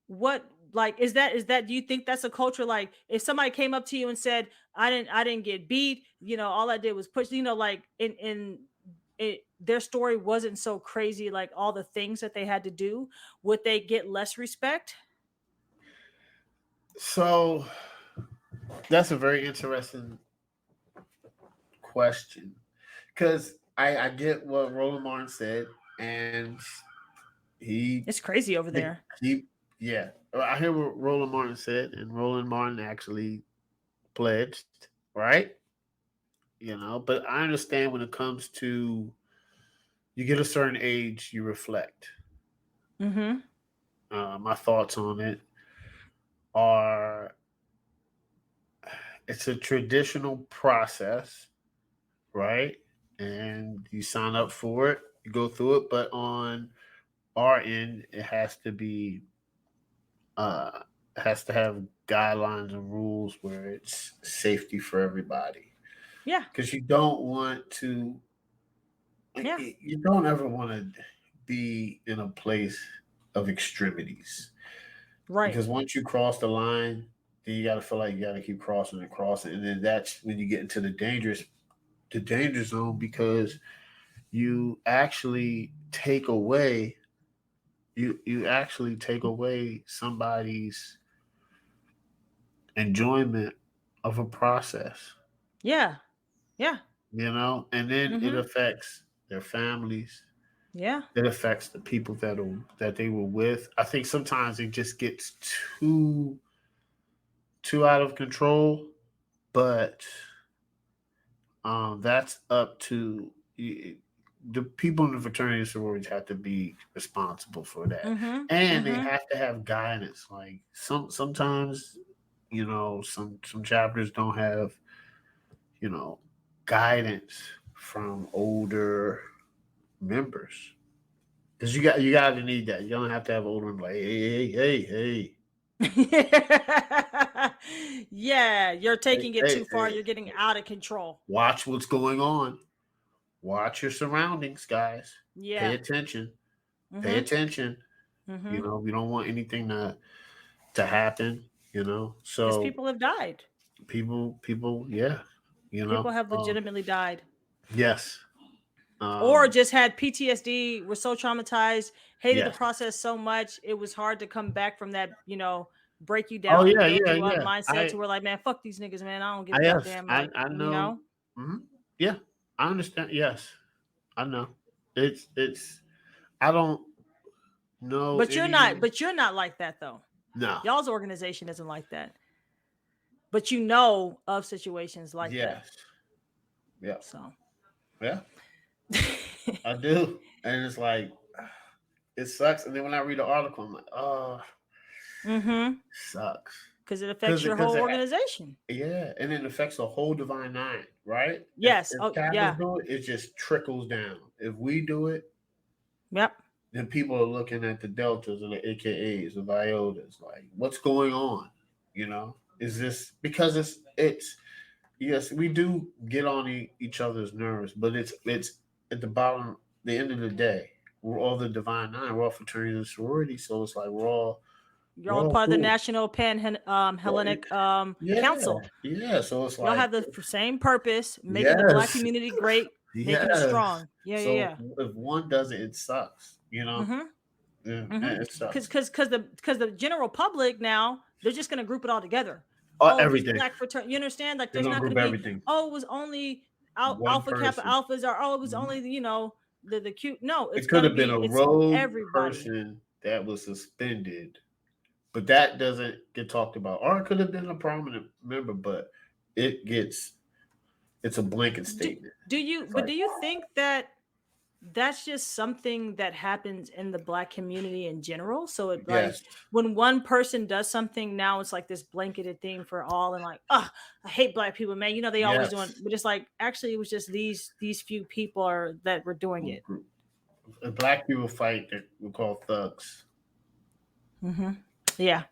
what, like, is that do you think that's a culture? Like, if somebody came up to you and said, I didn't get beat, all I did was push, like, in it, their story wasn't so crazy, like all the things that they had to do, would they get less respect? so that's a very interesting question, because I get what Roland Martin said, and he It's crazy over he, there. he yeah. I hear what Roland Martin said, and Roland Martin actually pledged, right? But I understand when it comes to you get a certain age, you reflect. Mm-hmm. My thoughts on it are it's a traditional process, right? And you sign up for it, you go through it, but on our end, uh has to have guidelines and rules where it's safety for everybody. Yeah. Because you don't want to, Yeah. you don't ever want to be in a place of extremities. Right. Because once you cross the line, then you got to feel like you got to keep crossing and crossing, and then that's when you get into the danger zone, because you actually take away you actually take away somebody's enjoyment of a process, Yeah. Yeah. and then it Mm-hmm. affects their families. Yeah. It affects the people that they were with. I think sometimes it just gets too out of control, but that's up to the people in the fraternity and sororities have to be responsible for that, Mm-hmm. and they Mm-hmm. have to have guidance. Like sometimes, some chapters don't have you know guidance from older members, because you got to need that. You don't have to have older members like, hey, Yeah, you're hey, taking it hey, too far. hey, You're getting out of control. watch what's going on. Watch your surroundings, guys. Pay Yeah. attention. Pay Mm-hmm. attention. Mm-hmm. We don't want anything to happen. Because So people have died. people, yeah. People have legitimately died. Yes. Or Um, just had PTSD, were so traumatized, hated the yes. process so much, it was hard to come back from that, break you Oh down and yeah, build yeah, you up yeah. mindset to where, like, man, fuck these niggas, man. I don't give a Yes, goddamn, like, I know. Mhm. Yeah, I understand. Yes, I know. It's. I don't know But you're not, anyone. but you're not like that though. No. Y'all's organization isn't like that. But you know of situations like that. Yes. Yeah. So Yeah. I do, and it's like it sucks. And then when I read the article, I'm like, oh, mm-hmm. sucks. Because it affects Because your whole organization. yeah, and it affects the whole Divine Nine, right? Yes. If Oh Kappas yeah. do it, it just trickles down. If we do it, Yep. then people are looking at the deltas and the AKAs, the iotas, like what's going on? Is this because it's yes, we do get on each other's nerves, but it's at the bottom, the end of the day, we're all the Divine Nine, we're all fraternities and sororities, so it's like You're we're all all part of the cool. National Hellenic Yeah, Council. yeah. So it's Y'all like have the same purpose, making the black yes, community great, making it yes. strong. Yeah, So yeah, if one does it, it sucks. yeah. Yeah, Mm-hmm. it Because sucks. the general public now, they're just gonna group it all together. Oh, Oh, these everything. black fraternity. You understand? Like, They're there's gonna not group gonna be, everything. oh, it was only One alpha kappa person. alphas, or oh, it was Mhm. only the cute. No, it's It could gonna have been be, a it's rogue everybody. person that was suspended, but that doesn't get talked about. Or it could have been a prominent member, but it gets it's a blanket Do, statement. do you? It's But like do you think that that's just something that happens in the black community in general? So it, like, yes, when one person does something, now it's like this blanketed thing for all, and like, oh, I hate black people, man. They always doing, yes. but it's like, actually it was just these few people are that were doing it. Group. Black people fight that we call thugs. Mm-hmm. Yeah.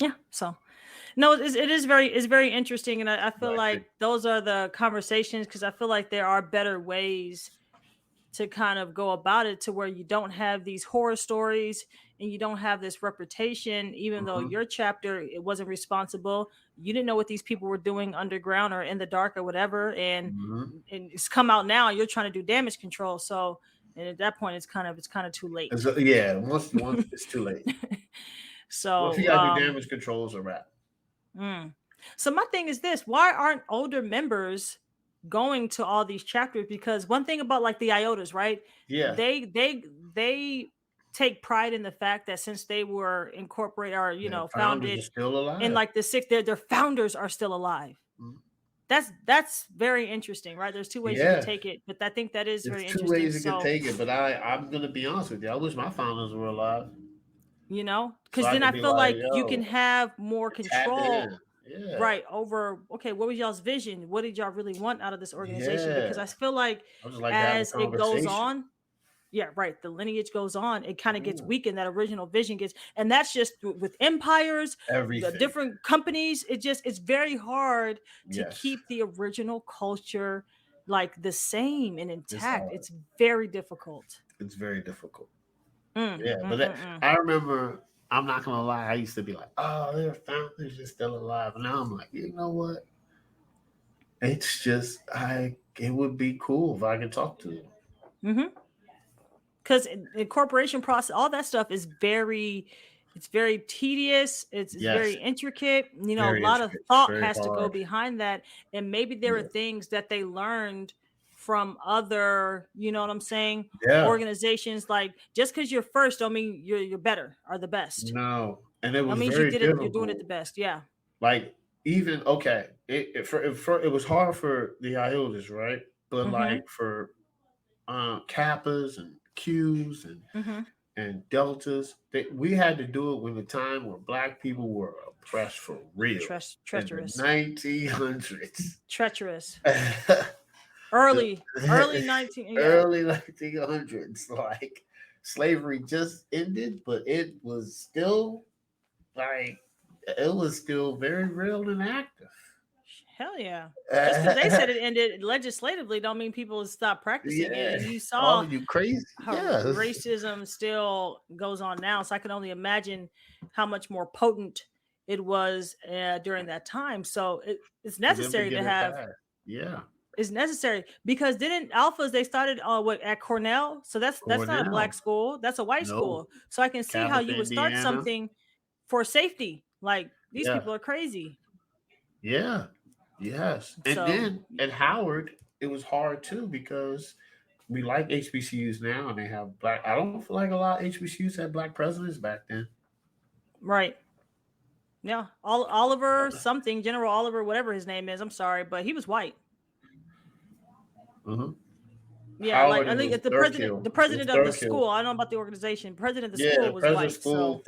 Yeah. So no, it's very interesting, and I feel like those are the conversations, because I feel like there are better ways to kind of go about it, to where you don't have these horror stories and you don't have this reputation, even though your chapter, it wasn't responsible. You didn't know what these people were doing underground or in the dark or whatever, and it's come out now, and you're trying to do damage control. So, and at that point, it's kind of too late. Yeah, once it's too late. So once you gotta do damage control, it's a wrap. So my thing is this: why aren't older members going to all these chapters? Because one thing about like the IOTAs, right? Yeah, they take pride in the fact that since they were incorporated, or founded still alive in like the 60s, their founders are still alive. That's very interesting, right? There's two ways you can take it, but I think that is very interesting. There's 2 ways you can take it, but I'm gonna be honest with you. I wish my founders were alive. Because then I feel like you can have more control, right, over, okay, what was y'all's vision? What did y'all really want out of this organization? Because I feel like as it goes on, right, the lineage goes on, it kind of gets weakened. That original vision gets, and that's just with empires, the different companies. It's very hard to keep the original culture like the same and intact. It's very difficult. It's very difficult. I remember, I'm not gonna lie, I used to be like, oh, their founders are still alive. And now I'm like, you know what? It's just it would be cool if I could talk to them. Because the corporation process, all that stuff is very tedious. It's very intricate. A lot of thought has to go behind that. And maybe there are things that they learned from other, what I'm saying, organizations. Like, just because you're first don't mean you're better or the best. No, and it was means very you did difficult. You're doing it the best. Yeah. Like, even it was hard for the IOTAs, right? But like for Kappas and Qs and Deltas, we had to do it when the time where Black people were oppressed for real. Treacherous. In the 1900s. Treacherous. Early 1900s, like slavery just ended, but it was still very real and active. Hell yeah! Just because they said it ended legislatively, don't mean people stop practicing it. And you saw you crazy how racism still goes on now. So I can only imagine how much more potent it was during that time. So it's necessary to have. It's necessary, because didn't alphas, they started at Cornell? So that's not a Black school, that's a white school. So I can see how you would start something for safety. Like, these people are crazy. And then at Howard, it was hard too, because we like HBCUs now, and they have Black. I don't feel like a lot of HBCUs had Black presidents back then. Right. Yeah, Oliver something, General Oliver, whatever his name is. I'm sorry, but he was white. Yeah, Howard, like I think the president of the school. I don't know about the organization. President of the school was white. School,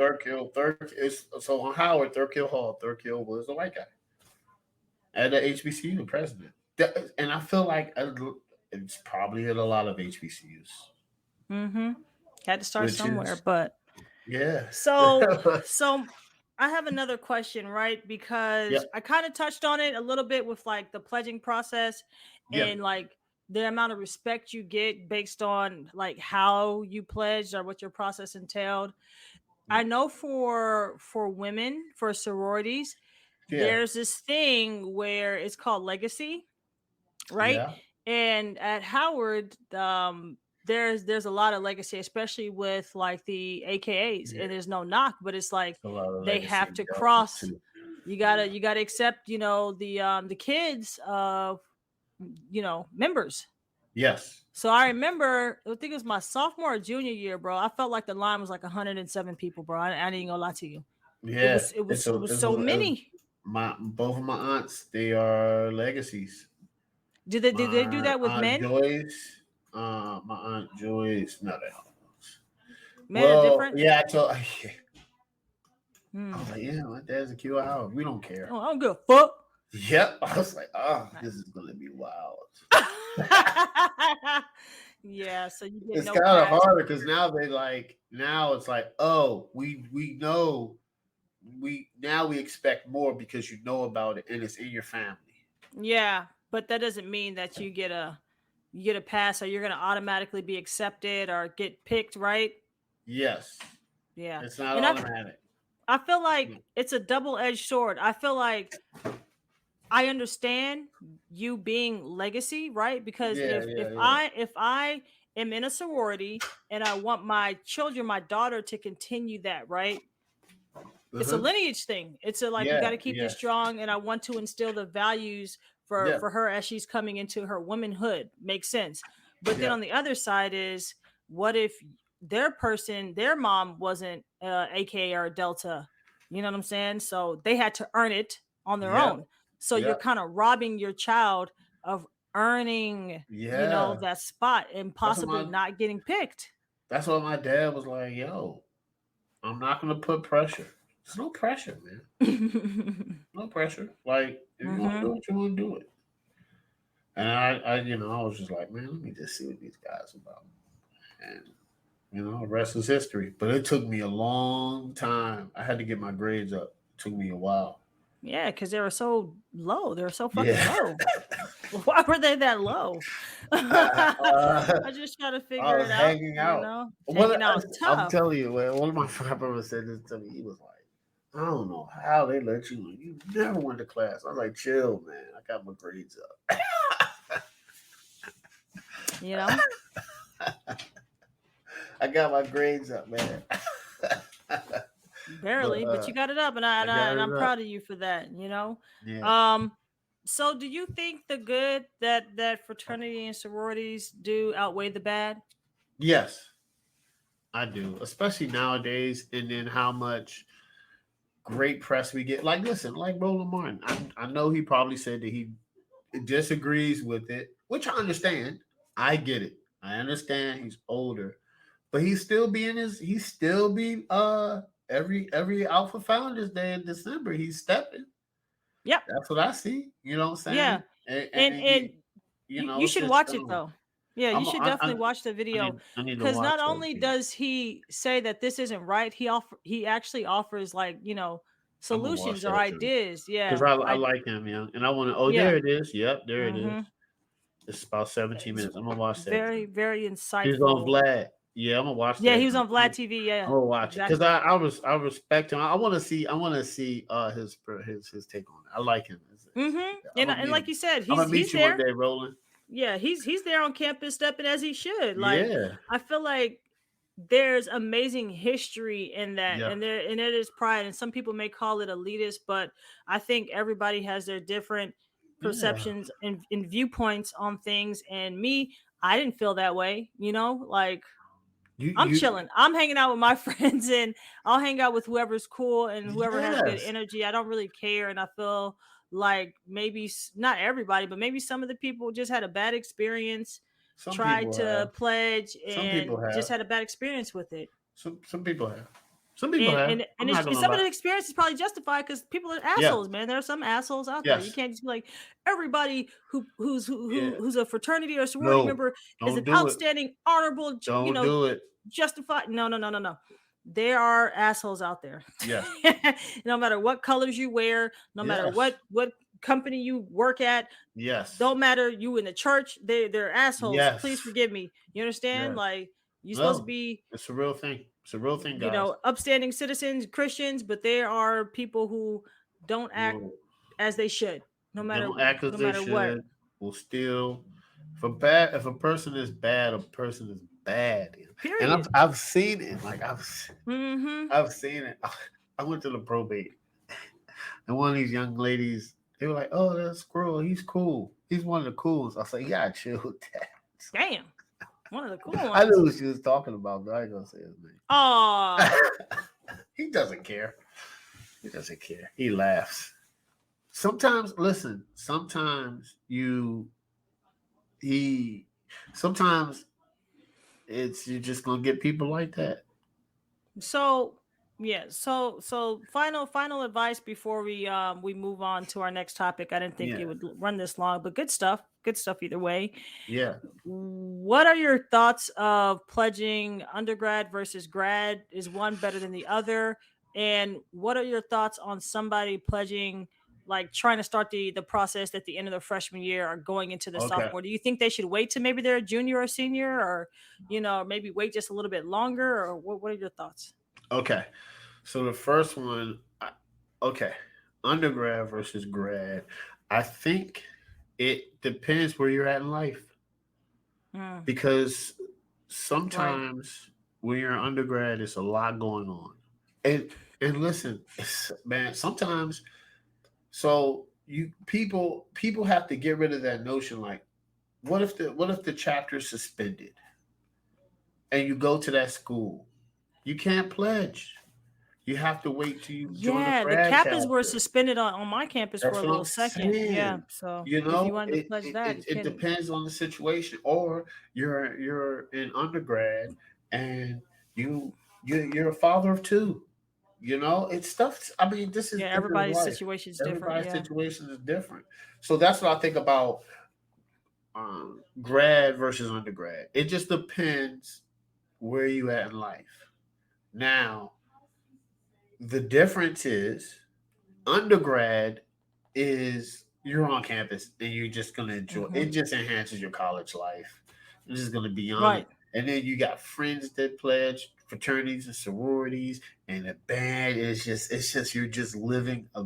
so on Howard, Thurkill Hall, Thurkill was a white guy, and the HBCU president. And I feel like it's probably at a lot of HBCUs. Had to start somewhere, but yeah. So I have another question, right? Because I kind of touched on it a little bit with like the pledging process and like the amount of respect you get based on like how you pledged or what your process entailed. I know for women, for sororities, there's this thing where it's called legacy, right? And at Howard, there's a lot of legacy, especially with like the AKAs, and there's no knock, but it's like they have to cross. You gotta accept, the kids of, members. Yes. So I remember, I think it was my sophomore or junior year, bro. I felt like the line was like 107 people, bro. I ain't even gonna lie to you. Yeah, it was so many. Both of my aunts, they are legacies. Did they do that with men? Joyce, my aunt Joyce, no, they don't. Men are different. Yeah, I told. I was like, my dad's a QI. We don't care. Oh, I don't give a fuck. Yep. I was like, this is gonna be wild. Yeah, so you get it's kind of harder because now it's like, oh, we know we expect more because you know about it and it's in your family. Yeah, but that doesn't mean that you get a pass or you're gonna automatically be accepted or get picked, right? Yes, Yeah. it's not And automatic. I feel like it's a double-edged sword. I feel like I understand you being legacy, right? Because Yeah, if yeah, yeah. I am in a sorority and I want my children, my daughter to continue that, right? It's a Uh-huh. lineage thing. It's a like we got Yeah, to keep this yes, strong, and I want to instill the values yeah, for her as she's coming into her womanhood. Makes sense. But then yeah. on the other side is what if their person, their mom wasn't AKA or Delta? You know what I'm saying? So they had to earn it on their Yep, own. So you're yep, kind of robbing your child of earning, yeah. that spot and That's what possibly not getting picked. that's what my dad was like, yo, I'm not gonna put pressure. There's no pressure, man. No pressure. Like if you wanna Hmm. do it, you wanna do it. And I was just like, man, let me just see what these guys are about. And the rest is history. But it took me a long time. I had to get my grades up. It took me a while. Yeah, because they were so low. They were so fucking Yeah. low. Why were they that low? uh, I just try to I figure was it out, hanging out. Hanging out is I'm tough. telling you, man, one of my frat brothers said this to me. He was like, I don't know how they let you. You never went to class. I was like, chill, man. I got my grades up. You know? I got my grades up, man. but Barely, but you got it up, and I got I'm it up. proud of you for that, you know? Yeah. Um, so do you think the good that fraternity and sororities do outweigh the bad? Yes, I do. Especially nowadays, and then how much great press we get. Like, listen, like Roland Martin. I know he probably said that he disagrees with it, which I understand. I get it. I understand he's older, but he still be every Alpha Founders Day in December. He's stepping. Yep. That's what I see. You know what I'm Yeah. saying? And And you it's should just watch it though. Yeah, you should I definitely watch the video I need to because watch not those. only does he say that this isn't right, he actually offers like, I'm gonna watch solutions or that too ideas. because Yeah. I I like him, yeah. And I want to. Oh, yeah. there it is. Yep, there it is. Mhm. It's about 17 It's minutes. I'm gonna watch that very too. very He's on insightful. Vlad. Yeah, I'm gonna watch Yeah, he that was too. on Vlad TV. I'm Yeah. gonna watch it because Exactly. I respect him. I want to see his take on it. I like him. Mhm. I'm And gonna meet like him. you said, I'm gonna he's meet you one there. day, Roland. Yeah, he's there on campus stepping as he should. Like Yeah, I feel like there's amazing history in that, yeah, and it is pride. And some people may call it elitist, but I think everybody has their different yeah. perceptions and viewpoints on things. And me, I didn't feel that way. Like I'm You chilling. I'm hanging out with my friends, and I'll hang out with whoever's cool and whoever has good yes. energy. I don't really care, and I feel like maybe not everybody, but maybe some of the people just had a bad experience, Some tried people to have. pledge, Some people and just have. had a bad experience with it. Some people have. Some people And have. and I'm and not it's, gonna some of lie. the experience is probably justified because people are Yeah. assholes, man. There are some assholes out there. You Yes. can't just be like everybody Yeah. who's a fraternity or sorority No. member is Don't an do it. outstanding, honorable, Don't do it. justified. No, no, no, no, no. There are assholes out there. Yes. No matter what colors you wear, no matter Yes. what company you work at, Yes. don't matter you in the church, they're assholes. Please Yes. forgive me. You understand? Yes. Like you're supposed to No. be, It's a real thing. It's a real thing, guys. upstanding citizens, Christians, but there are people who don't act Will as they should, no matter don't act as no they matter what. should. Will steal. If a person is bad, a person is bad. And Period. I've seen it. Like Mm-hmm. I've seen it. I went to the probate, and one of these young ladies, they were like, "Oh, that's Squirrel. He's cool. He's one of the cools." I said, "Yeah, chill with that." Damn. One of the cool I knew ones. what she was talking about, but I ain't gonna say his name. Aw. He doesn't care. He doesn't care. He laughs. Sometimes, listen. He. Sometimes you're just gonna get people like that. So yeah, so final advice before we move on to our next topic. I didn't think it Yeah, would run this long, but good stuff. Good stuff either way. yeah. What are your thoughts of pledging undergrad versus grad? Is one better than the other? And what are your thoughts on somebody pledging, like trying to start the process at the end of their freshman year or going into the Okay. sophomore? Do you think they should wait till maybe they're a junior or senior, or maybe wait just a little bit longer, or what are your thoughts? Okay. So the first one, okay, undergrad versus grad. I think it depends where you're at in life Mm, because right. sometimes when you're an undergrad, it's a lot going on. And and listen, man, sometimes so you people have to get rid of that notion like what if the chapter's suspended and you go to that school? You can't pledge. You have to wait till you join the Yeah, the grad captains were chapter. suspended on my campus for That's a what little I'm second. Yeah. saying. So You if know, you wanted to it pledge it, that, it, you it couldn't. depends on the situation. Or you're in undergrad and you you're a father of two. You know, it's stuff. I mean, Yeah, this is everybody's life. situation is different. Everybody's Yeah. situation is different. So that's what I think about grad versus undergrad. It just depends where you at in life. Now, the difference is undergrad is you're on campus and you're just gonna enjoy Hmm. it. Just enhances your college life. You're just gonna be on it. Right. And then you got friends that pledge fraternities and sororities, and the band is just it's just you're just living a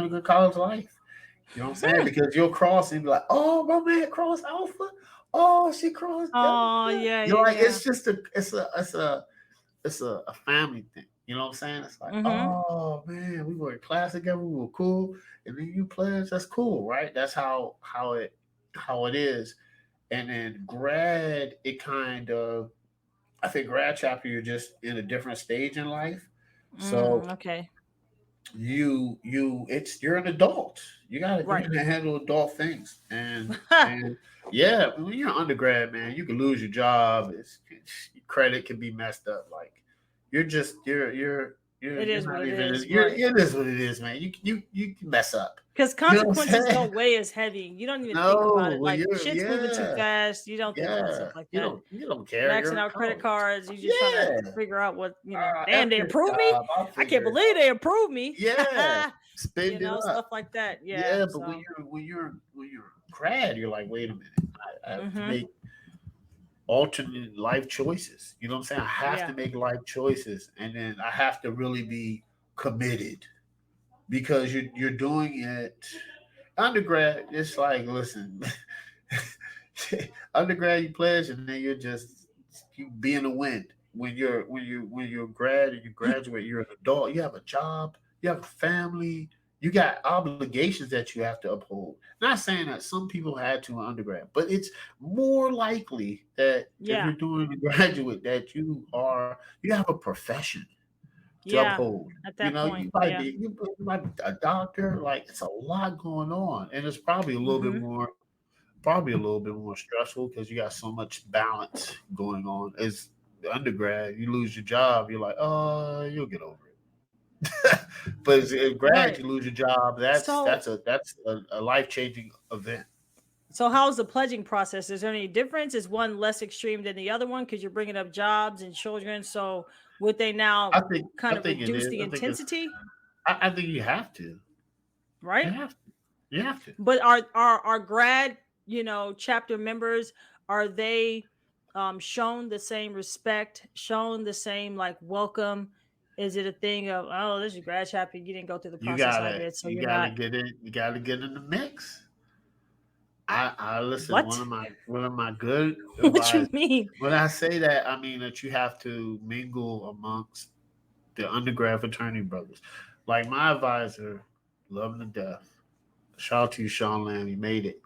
good college life. You know what I'm saying? Hmm. Because you'll cross and be like, oh, my man crossed Alpha. Oh, she crossed Delta. Oh, yeah, You're yeah, like, yeah. it's just a family thing. You know what I'm saying? It's like, Hmm. oh man, we were in class together, we were cool, and then you pledge. That's cool, right? That's how it is. And then grad, it kind of I think grad chapter, you're just in a different stage in life. So Okay. you're an adult. You Right. gotta handle adult things. And yeah, when you're an undergrad, man, you can lose your job. Your credit can be messed up. Like you're just It you're is what not it even is. you're Right. it is what it is, man. You can mess up. Because You know what I'm consequences saying? don't weigh as heavy. You don't even think about No, it. well Like you're shit's moving too yeah, fast. You don't think about yeah. stuff like that. You don't care. You're Maxing in out credit college. cards. You just trying to Yeah. figure out what, damn, F they your approved me. job. I'll I can't figure it believe out. they approved me. Yeah, spend it Stuff up. like that. Yeah. Yeah, but So, when you're a grad, you're like, wait a minute, I have to hmm, make alternate life choices. You know what I'm saying? I have to yeah. make life choices, and then I have to really be committed because you're doing it. Undergrad, it's like, listen, undergrad you pledge, and then you be in the wind. When you're a grad and you graduate, you're an adult. You have a job. You have a family. You got obligations that you have to uphold. Not saying that some people had to in undergrad, but it's more likely that if Yeah. you're doing a graduate that you have a profession to Yeah. uphold. At You that know, point. you might Yeah. be you might be a doctor. Like it's a lot going on, and it's probably Hmm. a little bit more stressful because you got so much balance going on. As the undergrad, you lose your job, you're like, oh, you'll get over it. But as a grad, Right. you lose your job. That's So, that's a that's a life changing event. how's the pledging process? Is there any difference? Is one less extreme than the other one? Because you're bringing up jobs and children. So, would they now I kind of think it reduce is. the I think it's. intensity? I think you have to. You Right. have to. You have to. But are grad, chapter members, are they shown the same respect, shown the same like welcome? Is it a thing of, oh, this is grad chapter, you didn't go through the process I did, so You you're gotta not get in. You gotta get in the mix. I listen. what? One of my good What advice. you mean? When I say that, I mean that you have to mingle amongst the undergrad fraternity brothers. Like my advisor, love him to death. Shout out to you, Sean Lamb. You made it.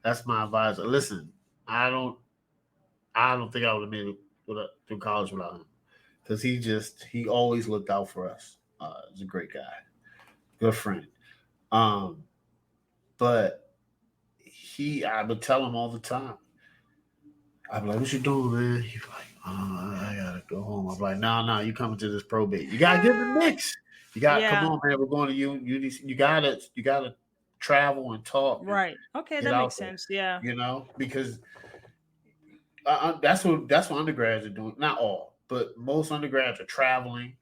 That's my advisor. Listen, I don't. I don't think I would have made it through college without him because he always looked out for us. He's a great guy, good friend. Um, but I would tell him all the time. I'd be like, "What you doing, man?" He's like, "Oh, I gotta go home." I'm like, "No, no, you coming to this probate? You gotta get in the mix. You got come Yeah, on, man. We're going to you. You gotta travel and talk and right. Okay, get that makes out there. sense. Yeah. You know, because that's what undergrads are doing. Not all, but most undergrads are traveling.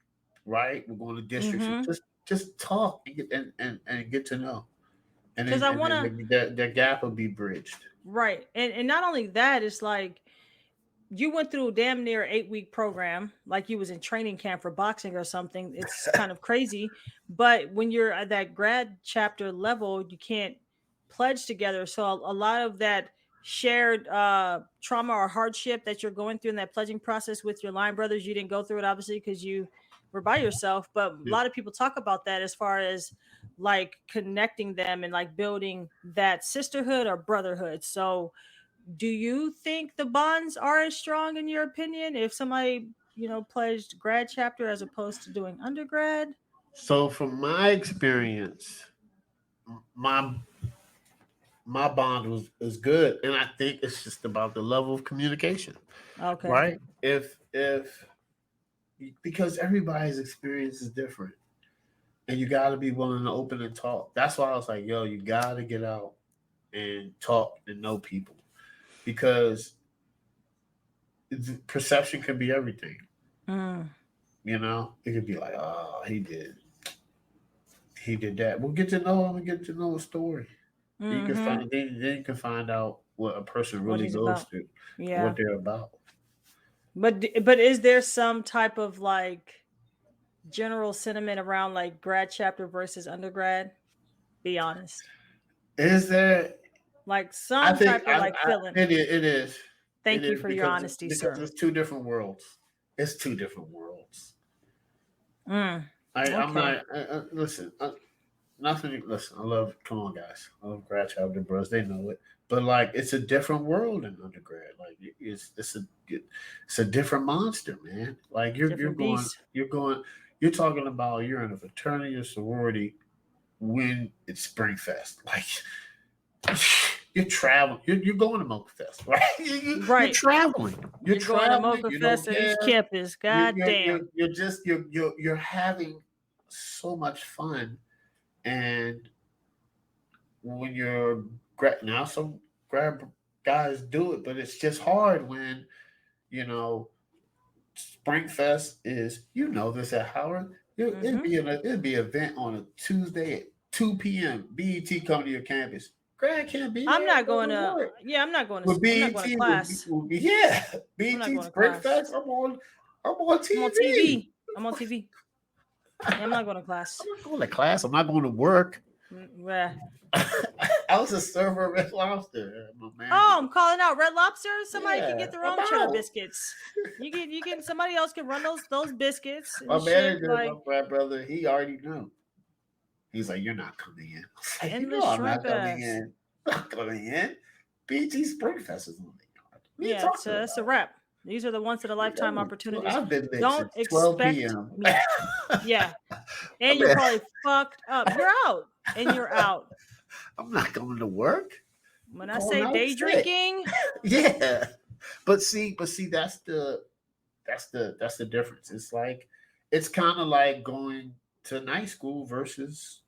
right? We're going to districts. Mm-hmm. Just talk and get to know, and Because I want to, then the gap will be bridged. right. And not only that, it's like you went through a damn near 8-week program, like you was in training camp for boxing or something. It's kind of crazy. But when you're at that grad chapter level, you can't pledge together. So a lot of that shared trauma or hardship that you're going through in that pledging process with your line brothers, you didn't go through it obviously because you were by yourself. But a Yeah. lot of people talk about that as far as like connecting them and like building that sisterhood or brotherhood. So do you think the bonds are as strong in your opinion if somebody, pledged grad chapter as opposed to doing undergrad? So from my experience, my my bond was is good, and I think it's just about the level of communication, Okay. right? If because everybody's experience is different, and you got to be willing to open and talk. That's why I was like, yo, you got to get out and talk and know people, because perception can be everything. Mm, It could be like, oh, he did that. We'll get to know him and get to know a story. You can mm-hmm. find then you can find out what a person What really he's goes about. through, what Yeah. they're about. But is there some type of like general sentiment around like grad chapter versus undergrad? Be honest. Is there? Like I some think type of like feeling. it Thank you is for your honesty, because sir. it's two different worlds. It's two different worlds. Mm, I'm okay. not listen. Nothing. Listen, I love. Come on, guys. I love grad chapter bros. They know it. But like, it's a different world in undergrad. Like, it's a different monster, man. Like Different beast. you're talking about you're in a fraternity or sorority when it's Spring Fest. Like, you're traveling. You're going to Mocha Fest, right? You're Right. traveling. You're You're going to traveling. Mocha You don't Fest on care. each campus. God damn. You're having so much fun. And when you're now, some grab guys do it, but it's just hard when you know Springfest is. This at Howard. It'd Mm-hmm. be it'd be an event on a Tuesday at 2 p.m. BET come to your campus. Grad can't be I'm there. not Go going to to. work. Yeah, With I'm not going to BET class. would be yeah. I'm not BET going to class. Springfest. I'm on I'm on TV. TV. I'm on TV. Yeah, I'm not going to I'm class. not going to class. I'm not going to work. Yeah. I was a server at Red Lobster. My Oh, manager. I'm calling out Red Lobster. Somebody can Yeah, get their I'm own cheddar out. biscuits. You can. Somebody else can run those biscuits My and shit. manager, my Like frat brother, he already knew. He's like, "You're not coming in." I was like, "You endless know, I'm shrimp not coming ass. in. I'm not coming in." BT Springfest is on the yard. What are you Yeah, talking it's a about? wrap. These are the once in a lifetime opportunities. I've been lit Don't since 12 expect p.m. me. Yeah, and you're I'm, probably fucked up. You're out, and you're out. I'm not going to work. When I'm I going say out day sick. drinking, Yeah, but see, that's the difference. It's kind of like going to night school versus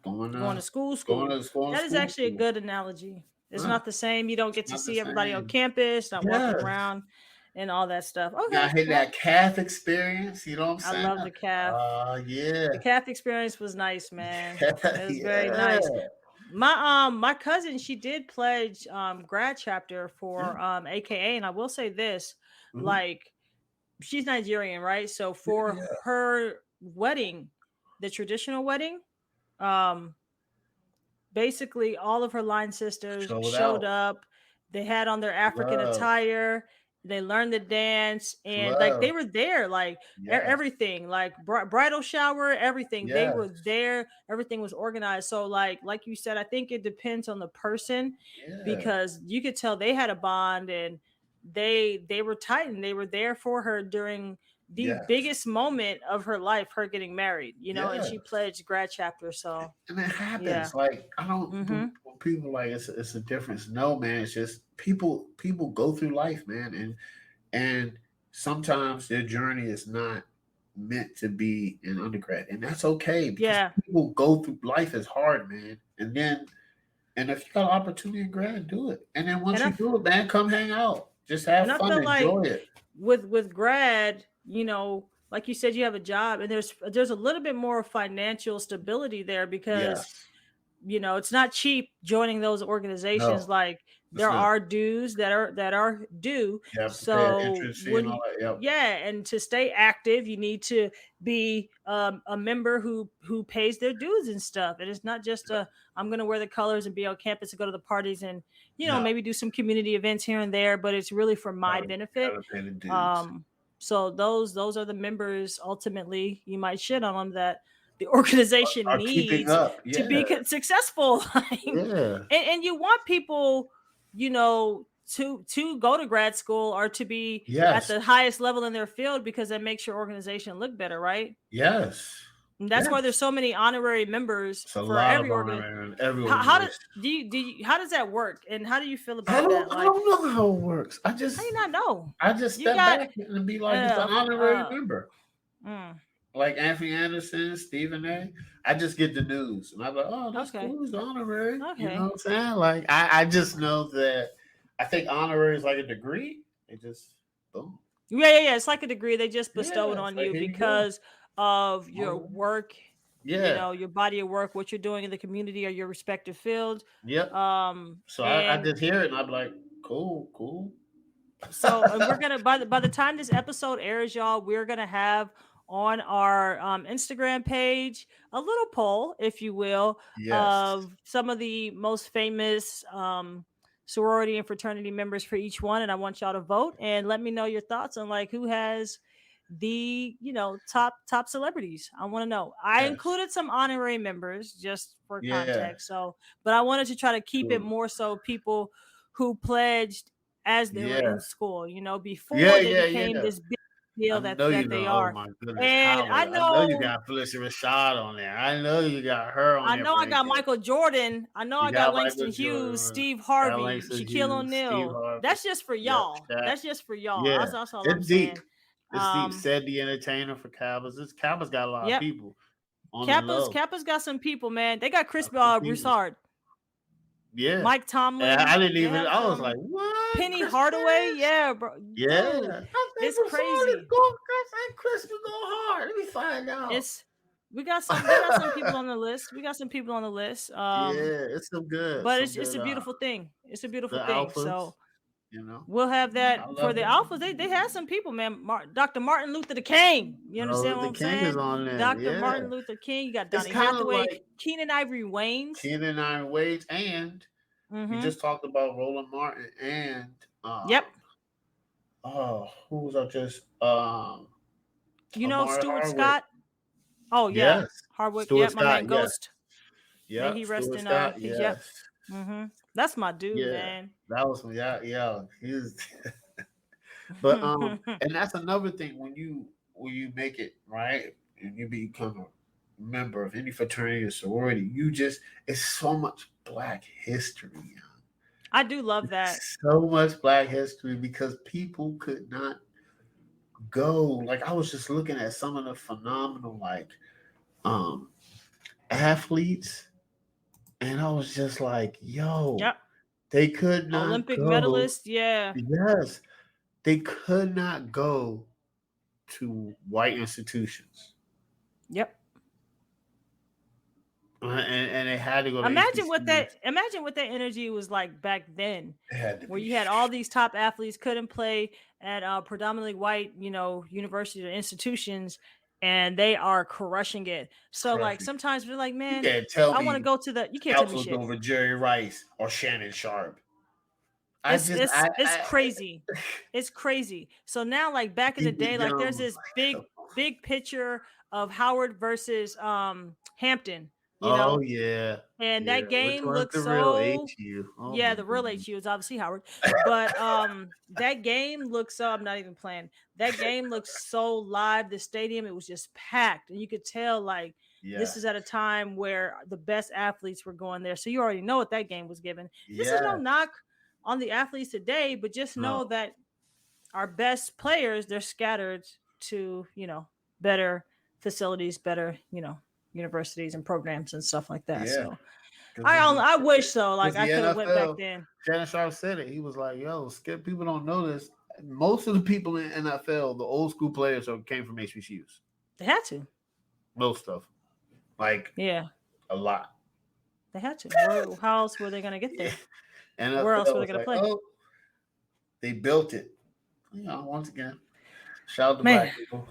going going to to school, going school. to going to That is school. actually a School. good analogy. It's Nah, not the same. You don't it's get to not the see everybody on same. campus, not walking Yes. around, and all that stuff. Okay, Not hitting well, that calf experience, you know what I'm I saying? love the calf. Yeah. The calf experience was nice, man. It was very Yeah. nice. My cousin, she did pledge grad chapter Yeah. for AKA, and I will say this, Mhm. like she's Nigerian, right? So for Yeah. her wedding, the traditional wedding, um basically all of her line sisters Showed showed out. up. They had on their African Love. attire. They learned the dance, and like they Love. were there, like Yes. everything, like bridal shower, everything. They Yes. were there. Everything was organized. So, like you said, I think it depends on the person Yeah. because you could tell they had a bond and they were tight and they were there for her during the Yes. biggest moment of her life, her getting married. And Yeah. she pledged grad chapter. So, And it yeah. happens. Like, I don't Mm-hmm. when people like it's a difference. No, man, it's just people go through life, man, and sometimes their journey is not meant to be in undergrad, and that's okay because Yeah. people go through life is hard, man. And if you got an opportunity in grad, do it. And then And once I you do it, man, come hang out. Just have and I fun, felt like enjoy it. with grad, like you said, you have a job, and there's a little bit more financial stability there because Yes. it's not cheap joining those organizations. No, Like it's there not. are dues that are due. You have to pay an So entrance fee and when all you that. Yep. yeah, and to stay active, you need to be a member who pays their dues and stuff. And it's not just I'm going to wear the colors and be on campus and go to the parties and No, maybe do some community events here and there, but it's really for my you benefit. gotta pay the dues. um so those are the members. Ultimately, you might shit on them, that the organization Are keeping needs up. to Yeah. be successful. Yeah. And you want people, to go to grad school or to be at Yes. the highest level in their field, because it makes your organization look better, right? Yes. And that's why there's Yes. so many honorary members It's a for lot of every honor in every how organization. how does that work, and how do you feel I about don't that? I Like, don't know how it works. how do you not know? I just You step got back and be like, it's an uh honorary uh member. mm, Like Anthony Anderson, Stephen A. I just get the news and I'm like, oh, that's okay. cool. It's honorary. You know Okay. what I'm saying? Like I just know that I think honorary is like a degree. It just boom. Yeah. It's like a degree they just bestow it Yeah, it's on like you here you go. because of your Honorary. work, Yeah. your body of work, what you're doing in the community or your respective field. Yep. So I And just hear it and I'm like, cool, cool. and we're gonna by the time this episode airs, y'all, we're gonna have on our Instagram page a little poll, if you will, Yes. of some of the most famous sorority and fraternity members for each one, and I want y'all to vote and let me know your thoughts on like who has the top celebrities. I want to know. I Yes. included some honorary members just for Yeah. context, so but I wanted to try to keep it Cool. more so people who pledged as they were Yeah. in school, Yeah, before they yeah, became yeah. this big I deal know that you they know. Oh are. my goodness, And Howard! I know you got Felicia Rashad on there. I know you got her on I there know for I got AJ. Michael Jordan. I know You I got got Langston Michael Hughes, Jordan, Steve got Harvey, Langston Shaquille Hughes, Steve O'Neal. Harvey. That's just for Yep, y'all. Shaq. That's just for y'all. Yeah, That's all I'm it's deep. saying. It's deep. Um, Said the entertainer for Cabas. This Cabas got a lot of yep. people on the Kappa's low. Kappa's got some people, man. They got Chris Got some people. Broussard, Yeah, Mike and Tomlin. I didn't They even. have I was like, some what? Penny Chris Hardaway. Cash? Yeah, bro. Yeah, Dude, I think it's Broussard is crazy. going. I think Chris can go hard. Let me find out. It's we got some people on the list. We got some people on the list. Yeah, it's But some it's good a beautiful thing. It's a the beautiful thing. alphas. So You know, we'll have I that for love the it. alphas. They had some people, man. Dr. Martin Luther the King. You understand what The I'm King is saying? on there. Dr. Yeah, Martin Luther King. You got it's Donny kind of Hathaway, like Keenan Ivory Waynes. Keenan Iron Wage, and we Mm-hmm. just talked about Roland Martin and Yep. oh, who was I just Amari Stuart Hardwick. Scott. Oh yeah, Yes, Hardwick. Stuart Yep, my man Scott. Yes, Ghost. May yep, he rest Stuart in Scott. peace. Yep. Yes, Mm-hmm. That's my dude, yeah, man. that was yeah. He was, but and that's another thing when you make it right and you become a member of any fraternity or sorority, you just it's so much Black history. I do love that. So much Black history because people could not go. Like I was just looking at some of the phenomenal um athletes, and I was just like, yo, Yep. they could not Olympic go. medalist. Yeah. Yes, they could not go to white institutions. Yep. And they had to go to Imagine what HBCUs. that energy was like back then, It had to where be you had all these top athletes couldn't play at predominantly white, universities or institutions, and they are crushing it. So like crushing. sometimes we're like, You man, can't tell I want to me go to the. You can't tell Phelps me was shit. over Jerry Rice or Shannon Sharp. It's crazy. It's crazy. So now, like back in the Deep day, it like down there's was this like, big, come on. big picture of Howard versus Hampton. You Oh know, yeah, and yeah. that Which game one's looks the real so HU? Oh yeah, my the real goodness. HU is obviously Howard. But that game looks so I'm not even playing. That game looks so live. The stadium, it was just packed. And you could tell like this Yeah, is at a time where the best athletes were going there. So you already know what that game was given. This is no yeah. knock on the athletes today, but just know No, that our best players, they're scattered to, better facilities, better, universities and programs and stuff like that. yeah. So Because I wish so. Like because I the could have went back NFL, then. Shannon Sharp said it. He was like, "Yo, Skip. People don't know this. Most of the people in NFL, the old school players, came from HBCUs. They had to. Most of them. Like, Yeah. a lot. They had to. How else were they going to get there? NFL Where else were they was going to like, play? oh, they built it. Once again, shout out to Man. black people.